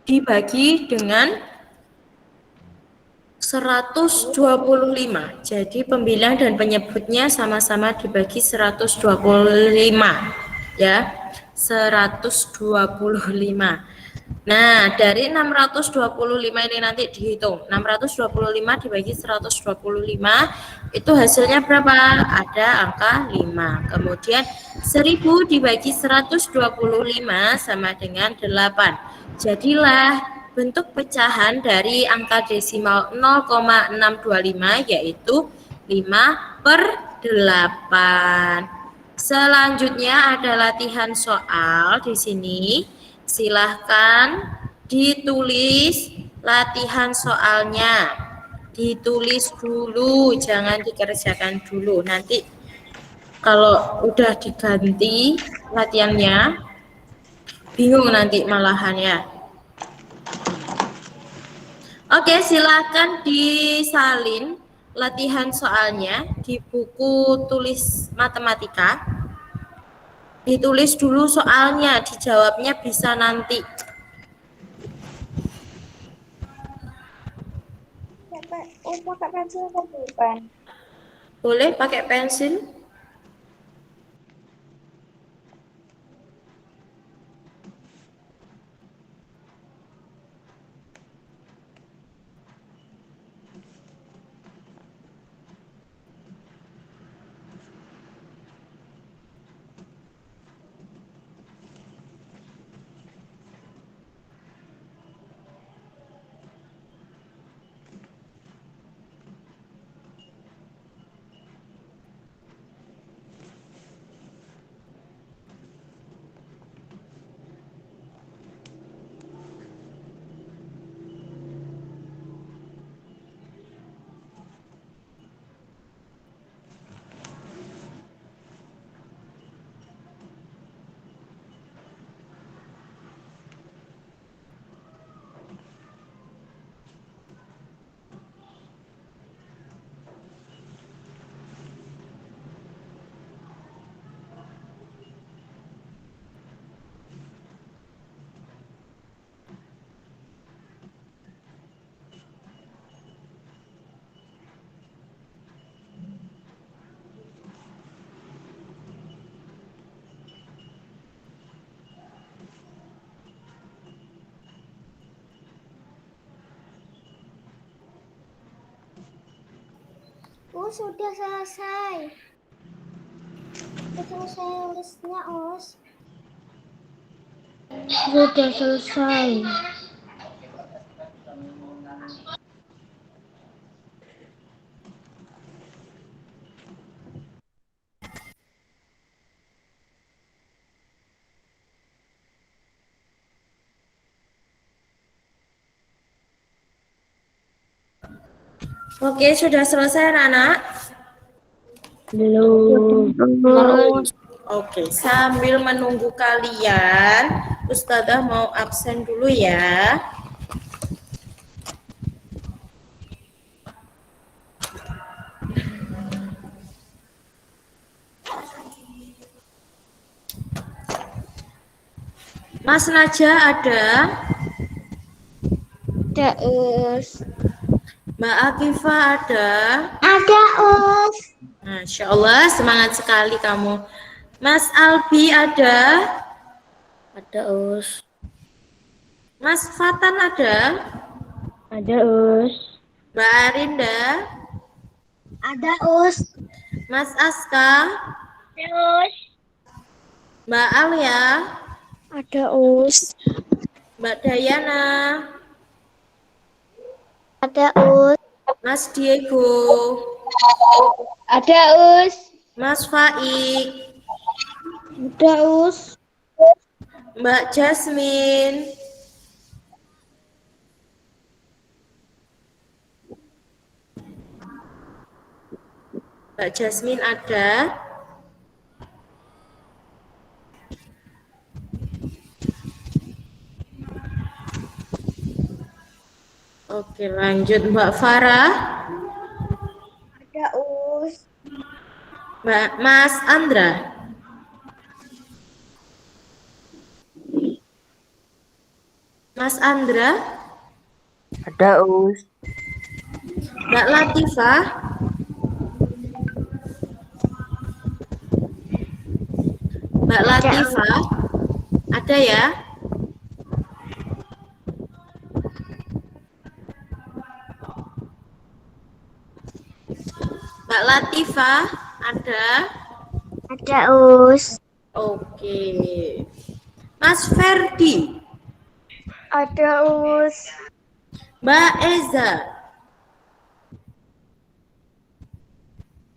S4: dibagi dengan 125. Jadi pembilang dan penyebutnya sama-sama dibagi 125. Ya, 125. Nah, dari 625 ini nanti dihitung. 625 dibagi 125 itu hasilnya berapa? Ada angka 5. Kemudian 1000 dibagi 125 sama dengan 8. Jadilah bentuk pecahan dari angka desimal 0,625 yaitu 5/8. Selanjutnya ada latihan soal di sini. Silahkan ditulis latihan soalnya. Ditulis dulu, jangan dikerjakan dulu. Nanti kalau udah diganti latihannya, bingung nanti malahannya. Oke, silahkan disalin latihan soalnya di buku tulis matematika. Ditulis dulu soalnya, dijawabnya bisa nanti.
S3: Pakai pensil atau pulpen?
S4: Boleh pakai pensil?
S3: Sudah selesai. Sudah selesai nulisnya, Us. Sudah selesai.
S4: Oke, sudah selesai anak-anak?
S2: Belum.
S4: Oke, sambil menunggu kalian, Ustazah mau absen dulu ya. Mas Naja ada?
S2: Ada us.
S4: Mbak Akifah ada?
S3: Ada us.
S4: Masya Allah, semangat sekali kamu. Mas Albi ada?
S2: Ada us.
S4: Mas Fatan ada?
S2: Ada us.
S4: Mbak Arinda?
S3: Ada us.
S4: Mas Aska?
S3: Ada us.
S4: Mbak Alia?
S2: Ada us.
S4: Mbak Dayana?
S2: Ada us.
S4: Mas Diego?
S3: Ada us.
S4: Mas Faik?
S2: Ada us.
S4: Mbak Jasmine? Mbak Jasmine ada? Oke, lanjut Mbak Farah.
S3: Ada us.
S4: Mas Andra. Mas Andra.
S2: Ada us.
S4: Mbak Latifah. Mbak Latifah. Ada ya? Mbak Latifah ada?
S2: Ada us.
S4: Oke. Mas Ferdi.
S2: Ada us.
S4: Mbak Eza.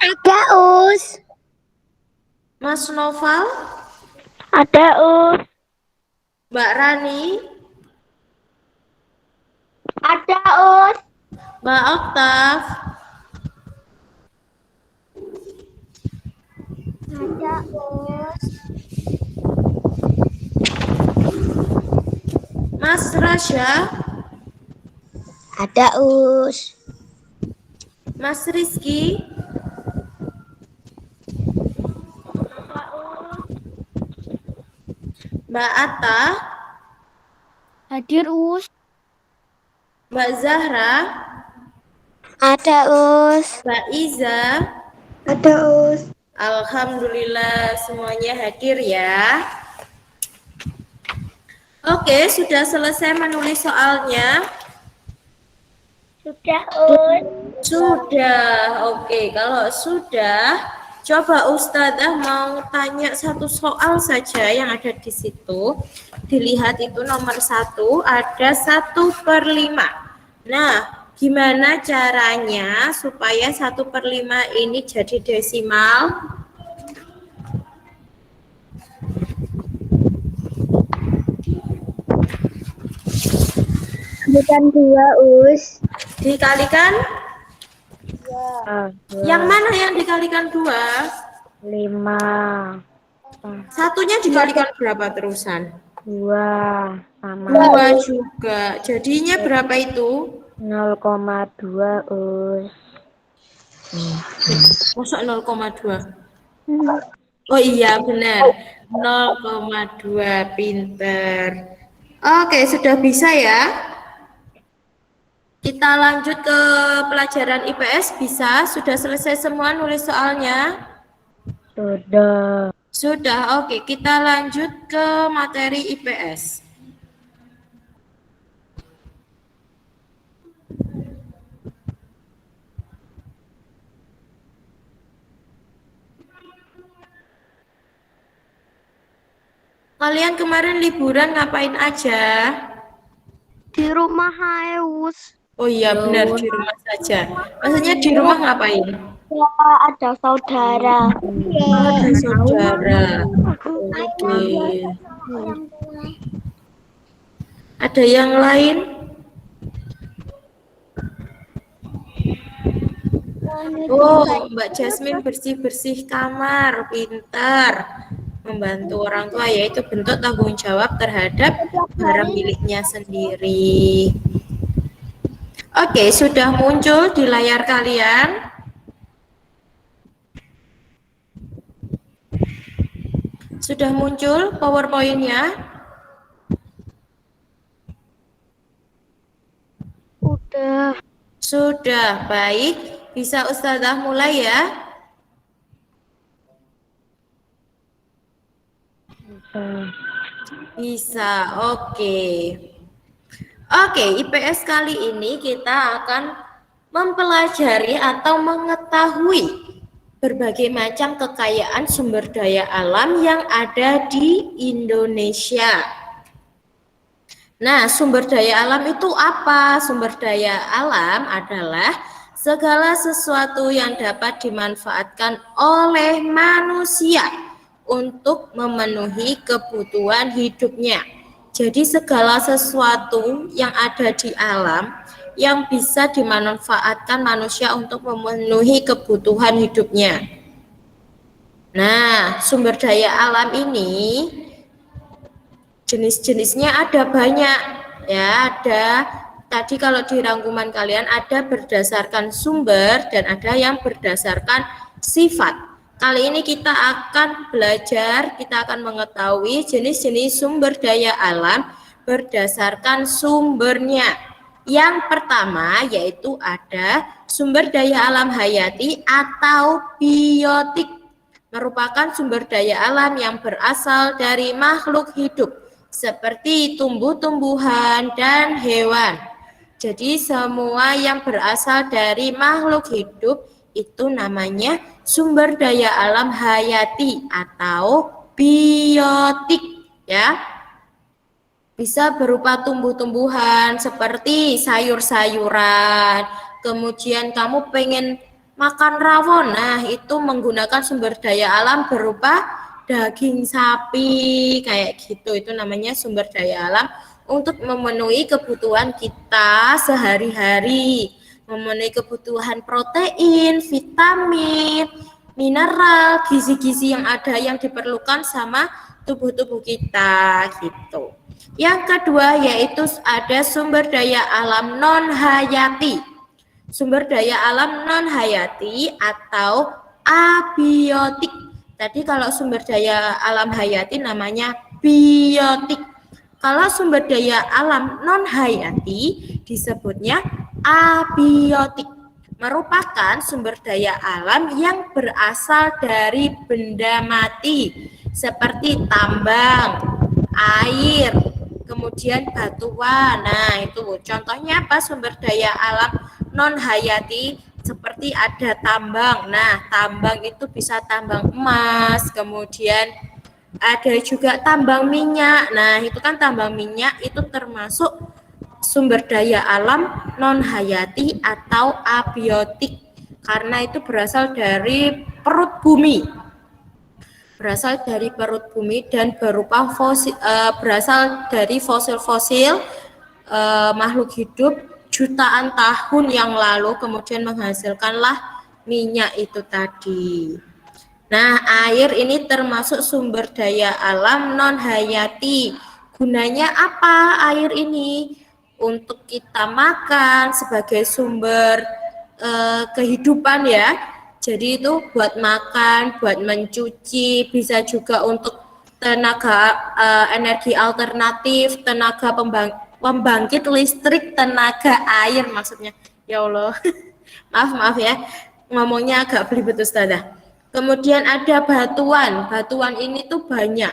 S2: Ada us.
S4: Mas Noval.
S2: Ada us.
S4: Mbak Rani.
S3: Ada us.
S4: Mbak Oktav.
S3: Ada us.
S4: Mas Rasya.
S2: Ada us.
S4: Mas Rizky. Mbak Atta.
S2: Hadir us.
S4: Mbak Zahra.
S2: Ada us.
S4: Mbak Iza.
S2: Ada us.
S4: Alhamdulillah semuanya hadir ya. Oke, sudah selesai menulis soalnya?
S3: Sudah us.
S4: Sudah. Oke, kalau sudah, coba Ustazah mau tanya satu soal saja yang ada di situ. Dilihat itu nomor 1, ada 1/5. Nah, gimana caranya supaya 1/5 ini jadi desimal?
S2: Bukan 2 us.
S4: Dikalikan?
S2: Ah,
S4: Yang mana yang dikalikan 2?
S2: 5.
S4: Satunya dikalikan berapa terusan?
S2: 2 sama
S4: 2 juga. Jadinya berapa itu?
S2: 0,2 us.
S4: Masuk 0,2. Oh iya benar. 0,2 pinter. Oke, sudah bisa ya? Kita lanjut ke pelajaran IPS bisa? Sudah selesai semua nulis soalnya?
S2: Sudah.
S4: Sudah, oke. Kita lanjut ke materi IPS. Kalian kemarin liburan ngapain aja?
S2: Di rumah us.
S4: Oh iya benar, di rumah saja. Maksudnya di rumah ngapain?
S2: Ya, ada saudara.
S4: Ada saudara. Oke. Ada yang lain? Oh, Mbak Jasmine bersih-bersih kamar, pintar. Membantu orang tua, yaitu bentuk tanggung jawab terhadap barang miliknya sendiri. Oke, sudah muncul di layar kalian. Sudah muncul PowerPoint-nya? Sudah, baik. Bisa Ustazah mulai ya? Bisa, oke. Oke, IPS kali ini kita akan mempelajari atau mengetahui berbagai macam kekayaan sumber daya alam yang ada di Indonesia. Nah, sumber daya alam itu apa? Sumber daya alam adalah segala sesuatu yang dapat dimanfaatkan oleh manusia untuk memenuhi kebutuhan hidupnya. Jadi segala sesuatu yang ada di alam yang bisa dimanfaatkan manusia untuk memenuhi kebutuhan hidupnya. Nah, sumber daya alam ini jenis-jenisnya ada banyak ya, ada tadi kalau di rangkuman kalian ada berdasarkan sumber dan ada yang berdasarkan sifat. Kali ini kita akan belajar, kita akan mengetahui jenis-jenis sumber daya alam berdasarkan sumbernya. Yang pertama yaitu ada sumber daya alam hayati atau biotik, merupakan sumber daya alam yang berasal dari makhluk hidup seperti tumbuh-tumbuhan dan hewan. Jadi semua yang berasal dari makhluk hidup itu namanya sumber daya alam hayati atau biotik ya. Bisa berupa tumbuh-tumbuhan seperti sayur-sayuran. Kemudian kamu pengen makan rawon, nah itu menggunakan sumber daya alam berupa daging sapi kayak gitu. Itu namanya sumber daya alam untuk memenuhi kebutuhan kita sehari-hari, memenuhi kebutuhan protein, vitamin, mineral, gizi-gizi yang ada yang diperlukan sama tubuh-tubuh kita gitu. Yang kedua yaitu ada sumber daya alam non hayati. Sumber daya alam non hayati atau abiotik. Tadi kalau sumber daya alam hayati namanya biotik. Kalau sumber daya alam non hayati disebutnya abiotik. Merupakan sumber daya alam yang berasal dari benda mati seperti tambang, air, kemudian batuan. Nah, itu contohnya apa? Sumber daya alam non hayati seperti ada tambang. Nah, tambang itu bisa tambang emas, kemudian ada juga tambang minyak. Nah, itu kan tambang minyak itu termasuk sumber daya alam non hayati atau abiotik karena itu berasal dari perut bumi. Berasal dari perut bumi dan berupa fosil, berasal dari fosil-fosil makhluk hidup jutaan tahun yang lalu, kemudian menghasilkanlah minyak itu tadi. Nah, air ini termasuk sumber daya alam non hayati. Gunanya apa air ini? Untuk kita makan sebagai sumber kehidupan ya. Jadi itu buat makan, buat mencuci, bisa juga untuk tenaga energi alternatif, tenaga pembangkit listrik, tenaga air maksudnya. Ya Allah, maaf ya, ngomongnya agak belibet Ustazah. Kemudian ada batuan, batuan ini tuh banyak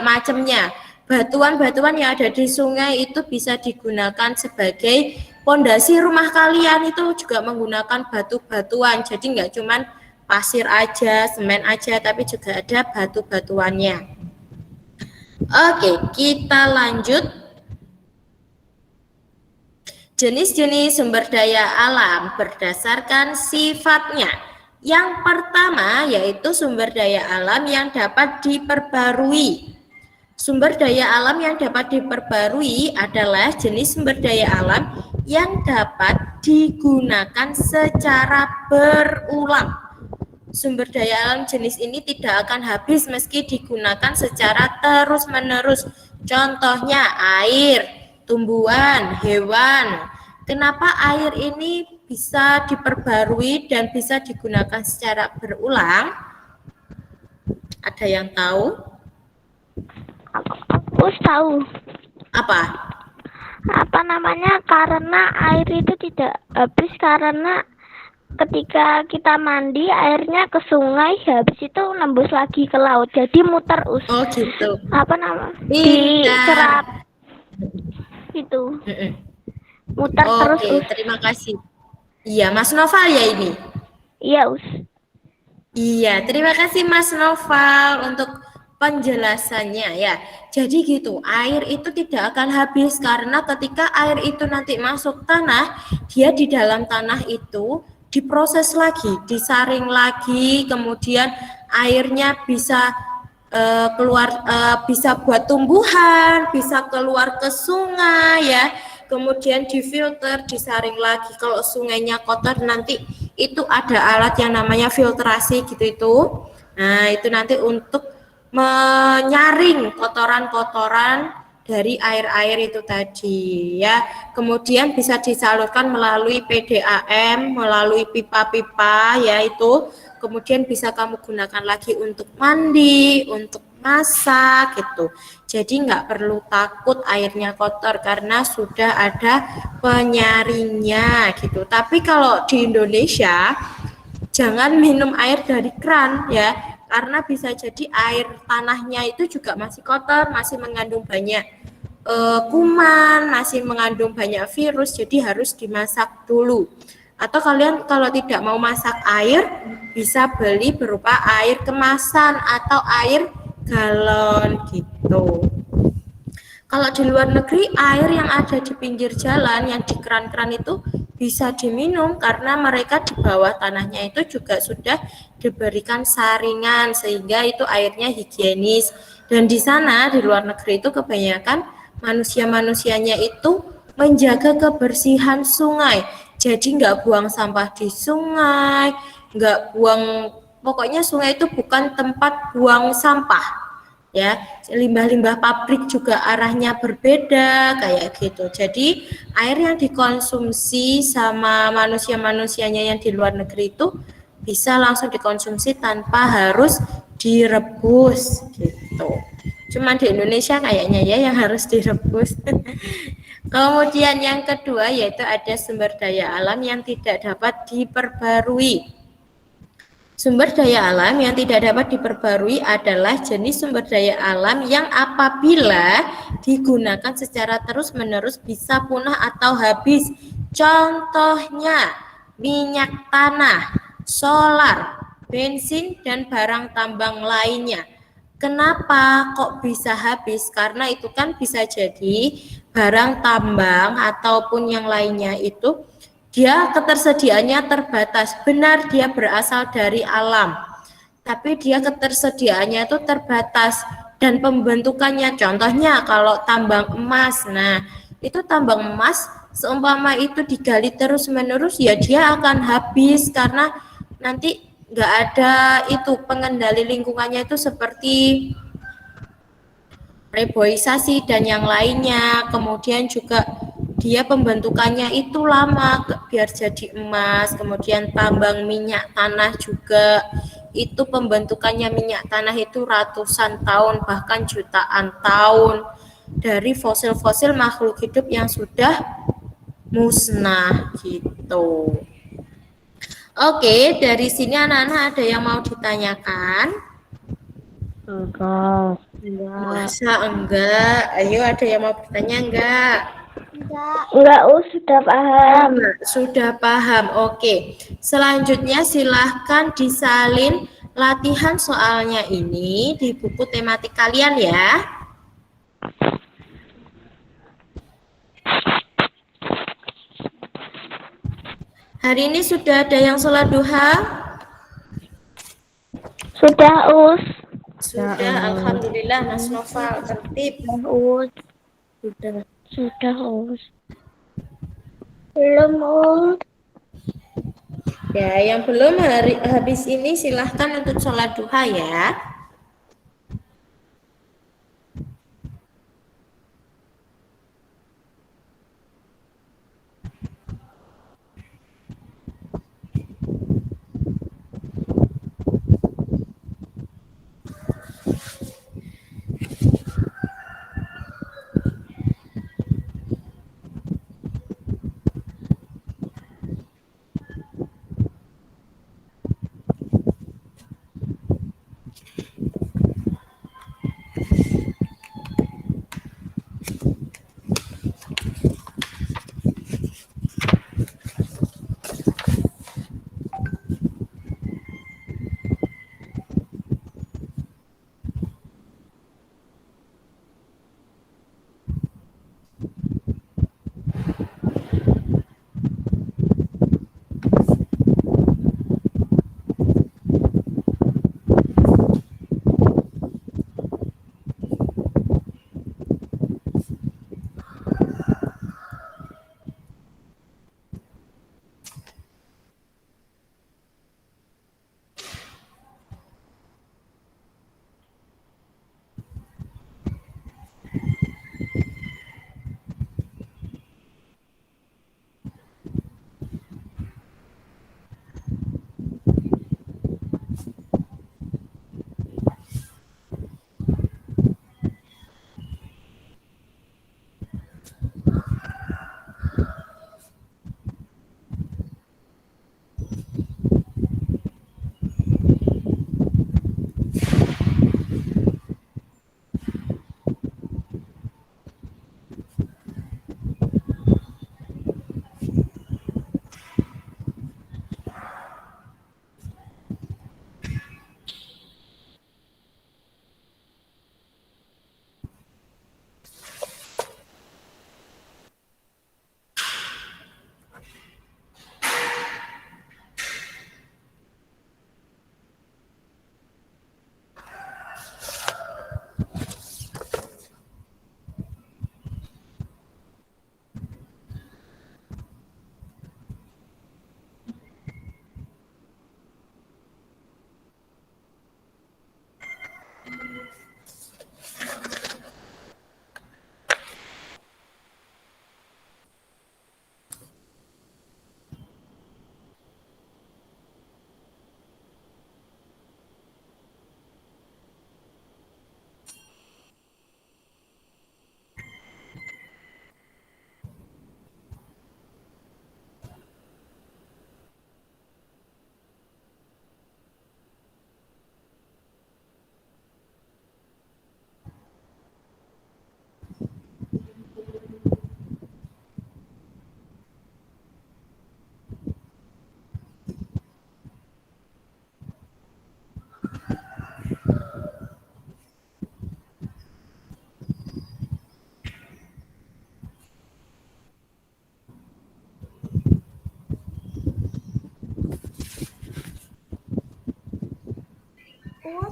S4: macamnya. Batuan-batuan yang ada di sungai itu bisa digunakan sebagai pondasi rumah kalian, itu juga menggunakan batu-batuan. Jadi nggak cuman pasir aja, semen aja, tapi juga ada batu-batuannya. Oke, kita lanjut. Jenis-jenis sumber daya alam berdasarkan sifatnya. Yang pertama yaitu sumber daya alam yang dapat diperbarui. Sumber daya alam yang dapat diperbarui adalah jenis sumber daya alam yang dapat digunakan secara berulang. Sumber daya alam jenis ini tidak akan habis meski digunakan secara terus-menerus. Contohnya air, tumbuhan, hewan. Kenapa air ini bisa diperbarui dan bisa digunakan secara berulang? Ada yang tahu?
S2: Aku tahu.
S4: Apa?
S2: Apa namanya? Karena air itu tidak habis karena ketika kita mandi airnya ke sungai, habis itu nembus lagi ke laut. Jadi muter
S4: Oh gitu.
S2: apa nama?
S4: Pintar.
S2: Diserap itu. Muter terus.
S4: Oke, terima kasih. Iya, Mas Noval ya ini.
S2: Iya, Us.
S4: Iya, terima kasih Mas Noval untuk penjelasannya ya. Jadi gitu, air itu tidak akan habis karena ketika air itu nanti masuk tanah, dia di dalam tanah itu diproses lagi, disaring lagi, kemudian airnya bisa keluar, bisa buat tumbuhan, bisa keluar ke sungai ya. Kemudian difilter, disaring lagi. Kalau sungainya kotor nanti itu ada alat yang namanya filtrasi gitu itu. Nah, itu nanti untuk menyaring kotoran-kotoran dari air-air itu tadi ya. Kemudian bisa disalurkan melalui PDAM, melalui pipa-pipa ya itu. Kemudian bisa kamu gunakan lagi untuk mandi, untuk masak gitu. Jadi nggak perlu takut airnya kotor karena sudah ada penyaringnya gitu. Tapi kalau di Indonesia jangan minum air dari keran ya, karena bisa jadi air tanahnya itu juga masih kotor, masih mengandung banyak kuman, masih mengandung banyak virus, jadi harus dimasak dulu. Atau kalian kalau tidak mau masak air, bisa beli berupa air kemasan atau air galon gitu. Kalau di luar negeri, air yang ada di pinggir jalan, yang di keran-keran itu bisa diminum karena mereka di bawah tanahnya itu juga sudah diberikan saringan sehingga itu airnya higienis. Dan di sana, di luar negeri itu kebanyakan manusia-manusianya itu menjaga kebersihan sungai. Jadi nggak buang sampah di sungai, nggak buang, pokoknya sungai itu bukan tempat buang sampah. Ya, limbah-limbah pabrik juga arahnya berbeda kayak gitu. Jadi air yang dikonsumsi sama manusia-manusianya yang di luar negeri itu bisa langsung dikonsumsi tanpa harus direbus gitu. Cuman di Indonesia kayaknya ya yang harus direbus. Kemudian yang kedua yaitu ada sumber daya alam yang tidak dapat diperbarui. Sumber daya alam yang tidak dapat diperbarui adalah jenis sumber daya alam yang apabila digunakan secara terus-menerus bisa punah atau habis. Contohnya minyak tanah, solar, bensin, dan barang tambang lainnya. Kenapa kok bisa habis? Karena itu kan bisa jadi barang tambang ataupun yang lainnya itu dia ketersediaannya terbatas. Benar dia berasal dari alam, tapi dia ketersediaannya itu terbatas dan pembentukannya. Contohnya kalau tambang emas, nah itu tambang emas seumpama itu digali terus-menerus ya dia akan habis karena nanti nggak ada itu pengendali lingkungannya itu seperti reboisasi dan yang lainnya. Kemudian juga dia pembentukannya itu lama biar jadi emas. Kemudian tambang minyak tanah juga itu pembentukannya minyak tanah itu ratusan tahun bahkan jutaan tahun dari fosil-fosil makhluk hidup yang sudah musnah gitu. Oke, dari sini anak-anak ada yang mau ditanyakan?
S2: Enggak.
S4: Masa enggak? Ayo ada yang mau bertanya enggak?
S2: Enggak, sudah paham.
S4: Sudah paham. Oke. Selanjutnya silahkan disalin latihan soalnya ini di buku tematik kalian ya. Hari ini sudah ada yang sholat duha?
S2: Sudah,
S4: Sudah, alhamdulillah Mas Noval tertib.
S2: Sudah, Belum,
S4: Ya, yang belum habis ini silahkan untuk sholat duha ya.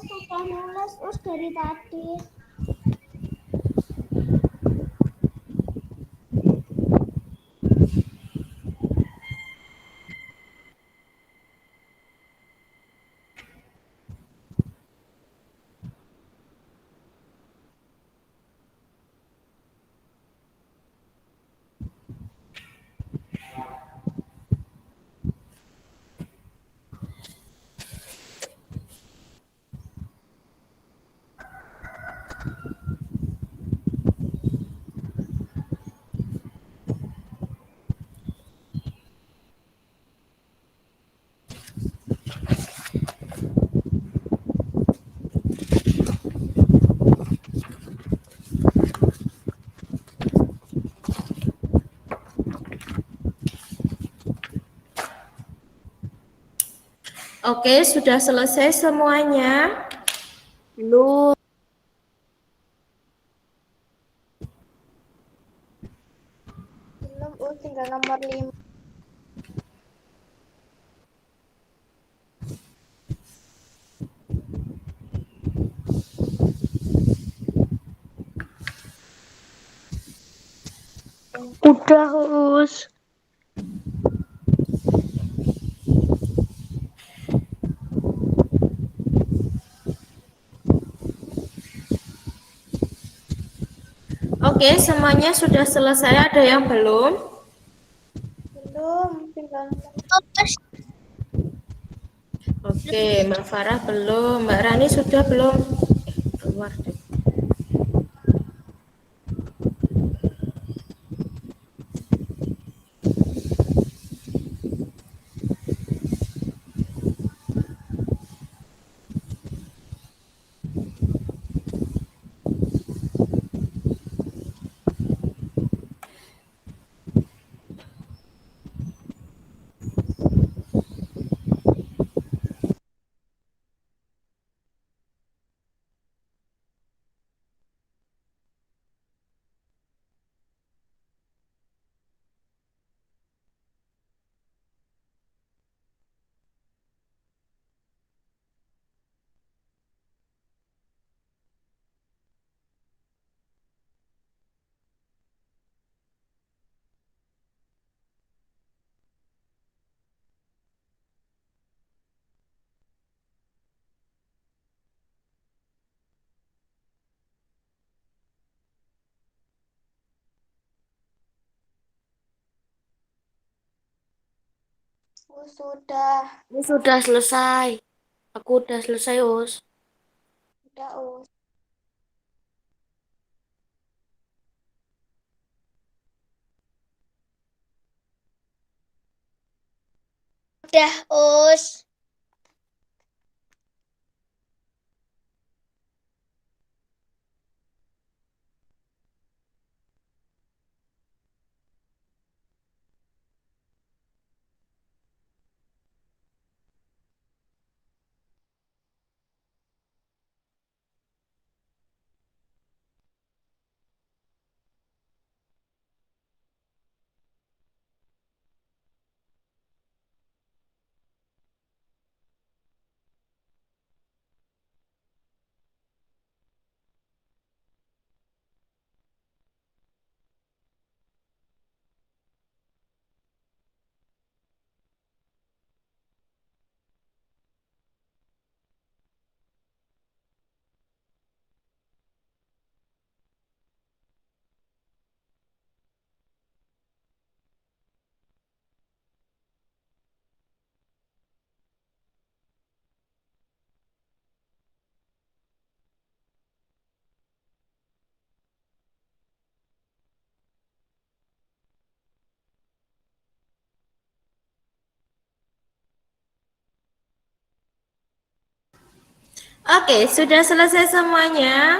S3: Sudah nulis dari tadi.
S4: Oke, sudah selesai semuanya?
S2: belum. Belum, tinggal nomor 5. Udah, Us.
S4: Oke, semuanya sudah selesai. Ada yang belum?
S3: Belum, tinggal
S4: Oke, Mbak Farah belum. Mbak Rani sudah belum? Keluar deh.
S3: sudah.
S2: Ini sudah selesai. Aku udah selesai, Us.
S3: Udah, Us. Udah, Us.
S4: Oke, sudah selesai semuanya?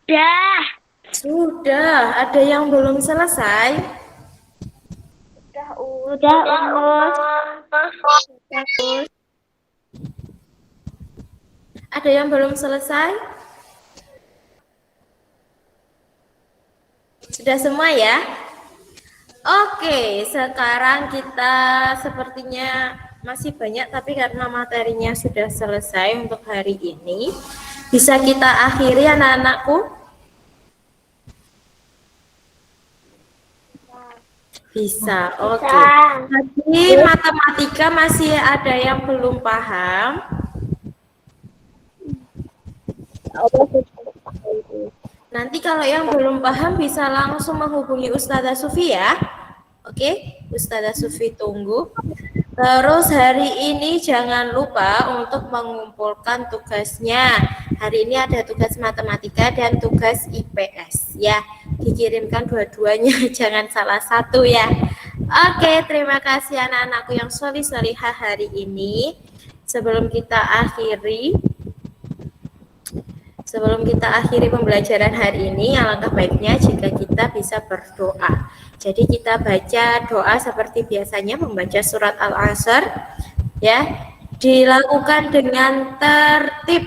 S2: Udah.
S4: Sudah. Ada yang belum selesai?
S3: Udah, Us.
S2: Udah, Us.
S4: Ada yang belum selesai? Sudah semua ya? Oke, sekarang kita sepertinya masih banyak, tapi karena materinya sudah selesai untuk hari ini, bisa kita akhiri anak-anakku? Bisa, oke. Tadi matematika masih ada yang belum paham? Nanti kalau yang belum paham bisa langsung menghubungi Ustazah Sufi ya. Oke, Ustazah Sufi tunggu. Terus hari ini jangan lupa untuk mengumpulkan tugasnya. Hari ini ada tugas matematika dan tugas IPS ya. Dikirimkan dua-duanya, jangan salah satu ya. Oke, terima kasih anak-anakku yang solih-solihah hari ini. Sebelum kita akhiri pembelajaran hari ini, alangkah baiknya jika kita bisa berdoa. Jadi kita baca doa seperti biasanya, membaca surat Al-Asr ya, dilakukan dengan tertib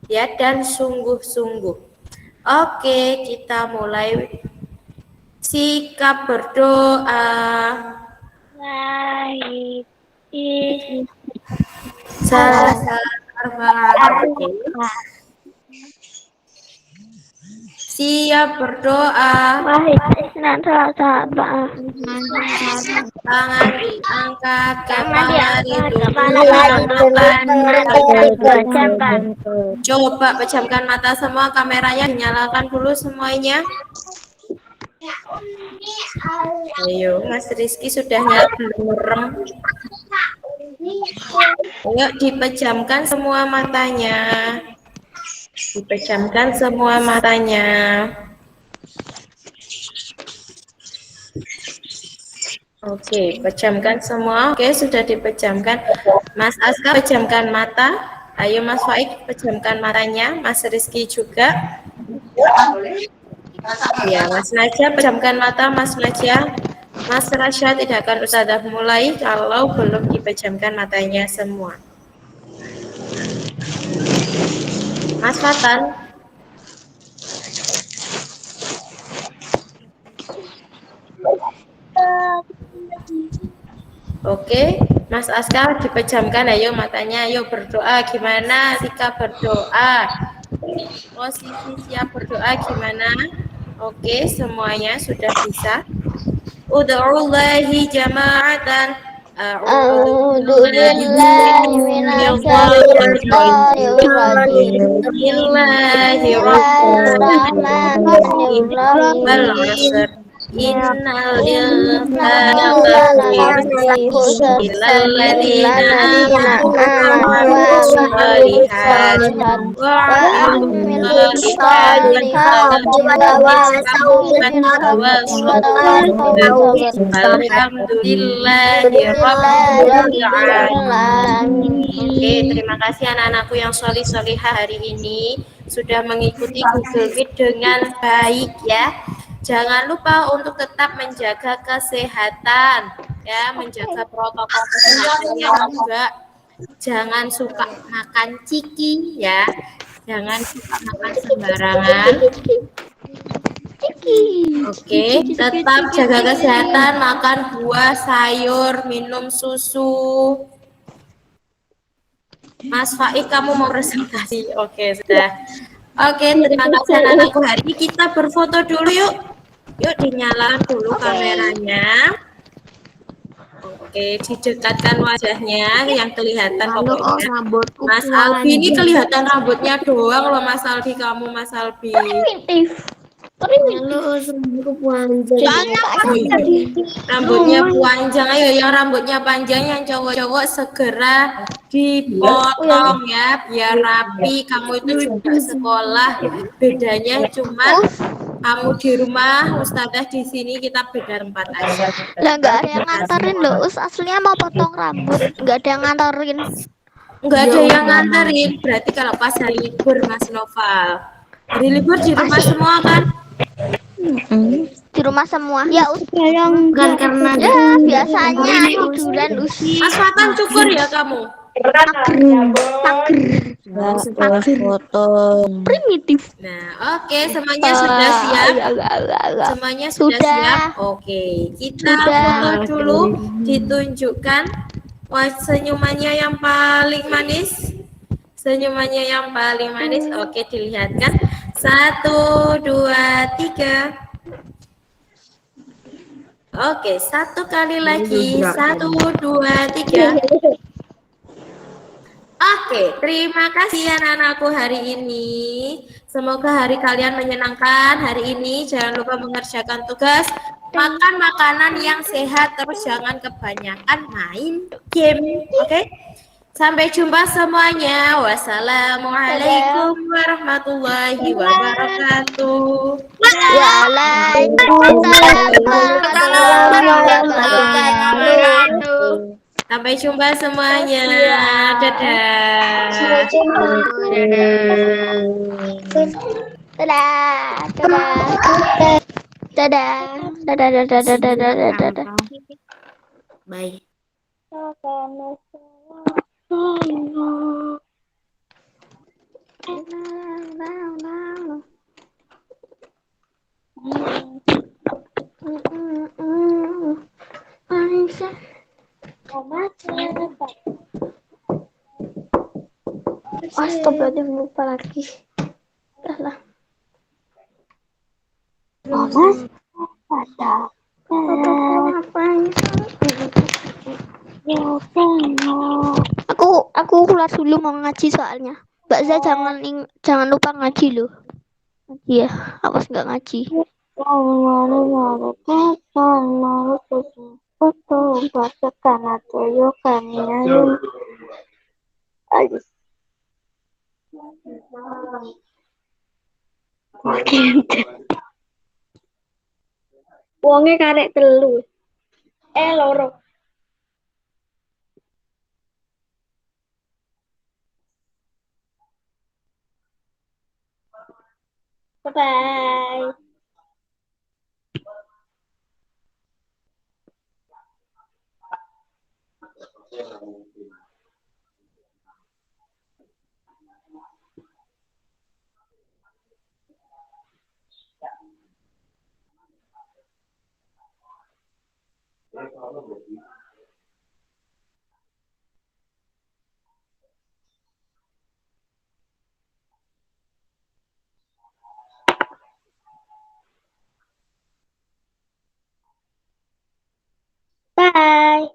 S4: ya dan sungguh-sungguh. Oke, kita mulai sikap berdoa.
S2: Baik.
S4: Siap berdoa.
S2: Wahai Isnan saat maaf.
S4: Tangan diangkat,
S2: Jangan
S4: kepala
S2: diangkat, kepala
S4: ditundukkan.
S2: dipejamkan.
S4: Coba pejamkan mata semua, kameranya dinyalakan dulu semuanya. Ayo, Mas Rizky sudah nyala belum merem? Ayo dipejamkan semua matanya. Dipejamkan semua matanya. Oke, pejamkan semua. Oke, sudah dipejamkan. Mas Aska pejamkan mata. Ayo Mas Faik pejamkan matanya. Mas Rizky juga. Ya, Mas Najah pejamkan mata. Mas Najah. Mas Rasya tidak akan Ustazah mulai kalau belum dipejamkan matanya semua. Mas Fatan. Oke, Mas Aska dipejamkan, ayo matanya, ayo berdoa. Gimana Rika berdoa? Posisi siap berdoa gimana? Oke, semuanya sudah bisa. Ud'ullahi jama'atan.
S2: A'udzu billahi minasyaitonir rajim.
S4: Bismillahirrahmanirrahim. Wal 'ashr. Innal insana lafi khusr illal ladzina amanu wa 'amilus solihati wa 'amilus solihati wa tawasaw bil haqqi wa tawasaw bis sabr. Alhamdulillahi rabbil alamin. Oke, terima kasih anak-anakku yang solih-solihah hari ini sudah mengikuti Google Meet dengan baik ya. Jangan lupa untuk tetap menjaga kesehatan, ya, menjaga protokol kesehatannya juga. Jangan suka makan ciki, ya, jangan suka makan sembarangan. Oke, tetap jaga kesehatan, makan buah, sayur, minum susu. Mas Faik, kamu mau presentasi? Oke, sudah. Oke, terima kasih anak-anakku. Hari ini kita berfoto dulu yuk. Yuk dinyalakan dulu kameranya. Oke, didekatkan wajahnya yang kelihatan pokoknya. Mas Albi ini kelihatan rambutnya doang loh Mas Albi, kamu Mas Albi. Rambutnya panjang, ayo yang rambutnya panjang yang cowok-cowok segera dipotong ya biar rapi. Kamu itu juga sekolah, bedanya cuma kamu di rumah, Ustazah di sini, kita beda tempat aja.
S2: Lah nggak ada yang nganterin loh, aslinya mau potong rambut, nggak ada yang nganterin.
S4: Nggak ada yang nganterin, berarti kalau pas hari libur Mas Noval. Hari libur di rumah semua kan?
S2: Di rumah semua. Ya yang kan karena ya biasanya tiduran
S4: Mas Fatan cukur ya kamu?
S2: Mager. Foto primitif.
S4: Nah, oke, semuanya sudah siap. Semuanya sudah siap. Oke, kita foto dulu. Ditunjukkan senyumannya yang paling manis. Senyumannya yang paling manis. Oke, dilihatkan. 1, 2, 3. Oke, satu kali lagi. 1, 2, 3. Oke, terima kasih anak-anakku hari ini. Semoga hari kalian menyenangkan hari ini. Jangan lupa mengerjakan tugas. Makan makanan yang sehat, terus jangan kebanyakan main game. Oke? Sampai jumpa semuanya. Wassalamualaikum warahmatullahi wabarakatuh.
S2: Waalaikumsalam warahmatullahi wabarakatuh.
S4: Sampai jumpa semuanya. Dadah.
S2: Dadah. Dadah.
S4: Bye.
S2: Astagfirullahaladzim, lupa lagi. Udah lah. Mas, pada aku keluar dulu mau ngaji soalnya. Mbak Za jangan lupa ngaji loh. Iya, awas nggak ngaji. Wonge karek telu. Loro. Bye-bye. Bye.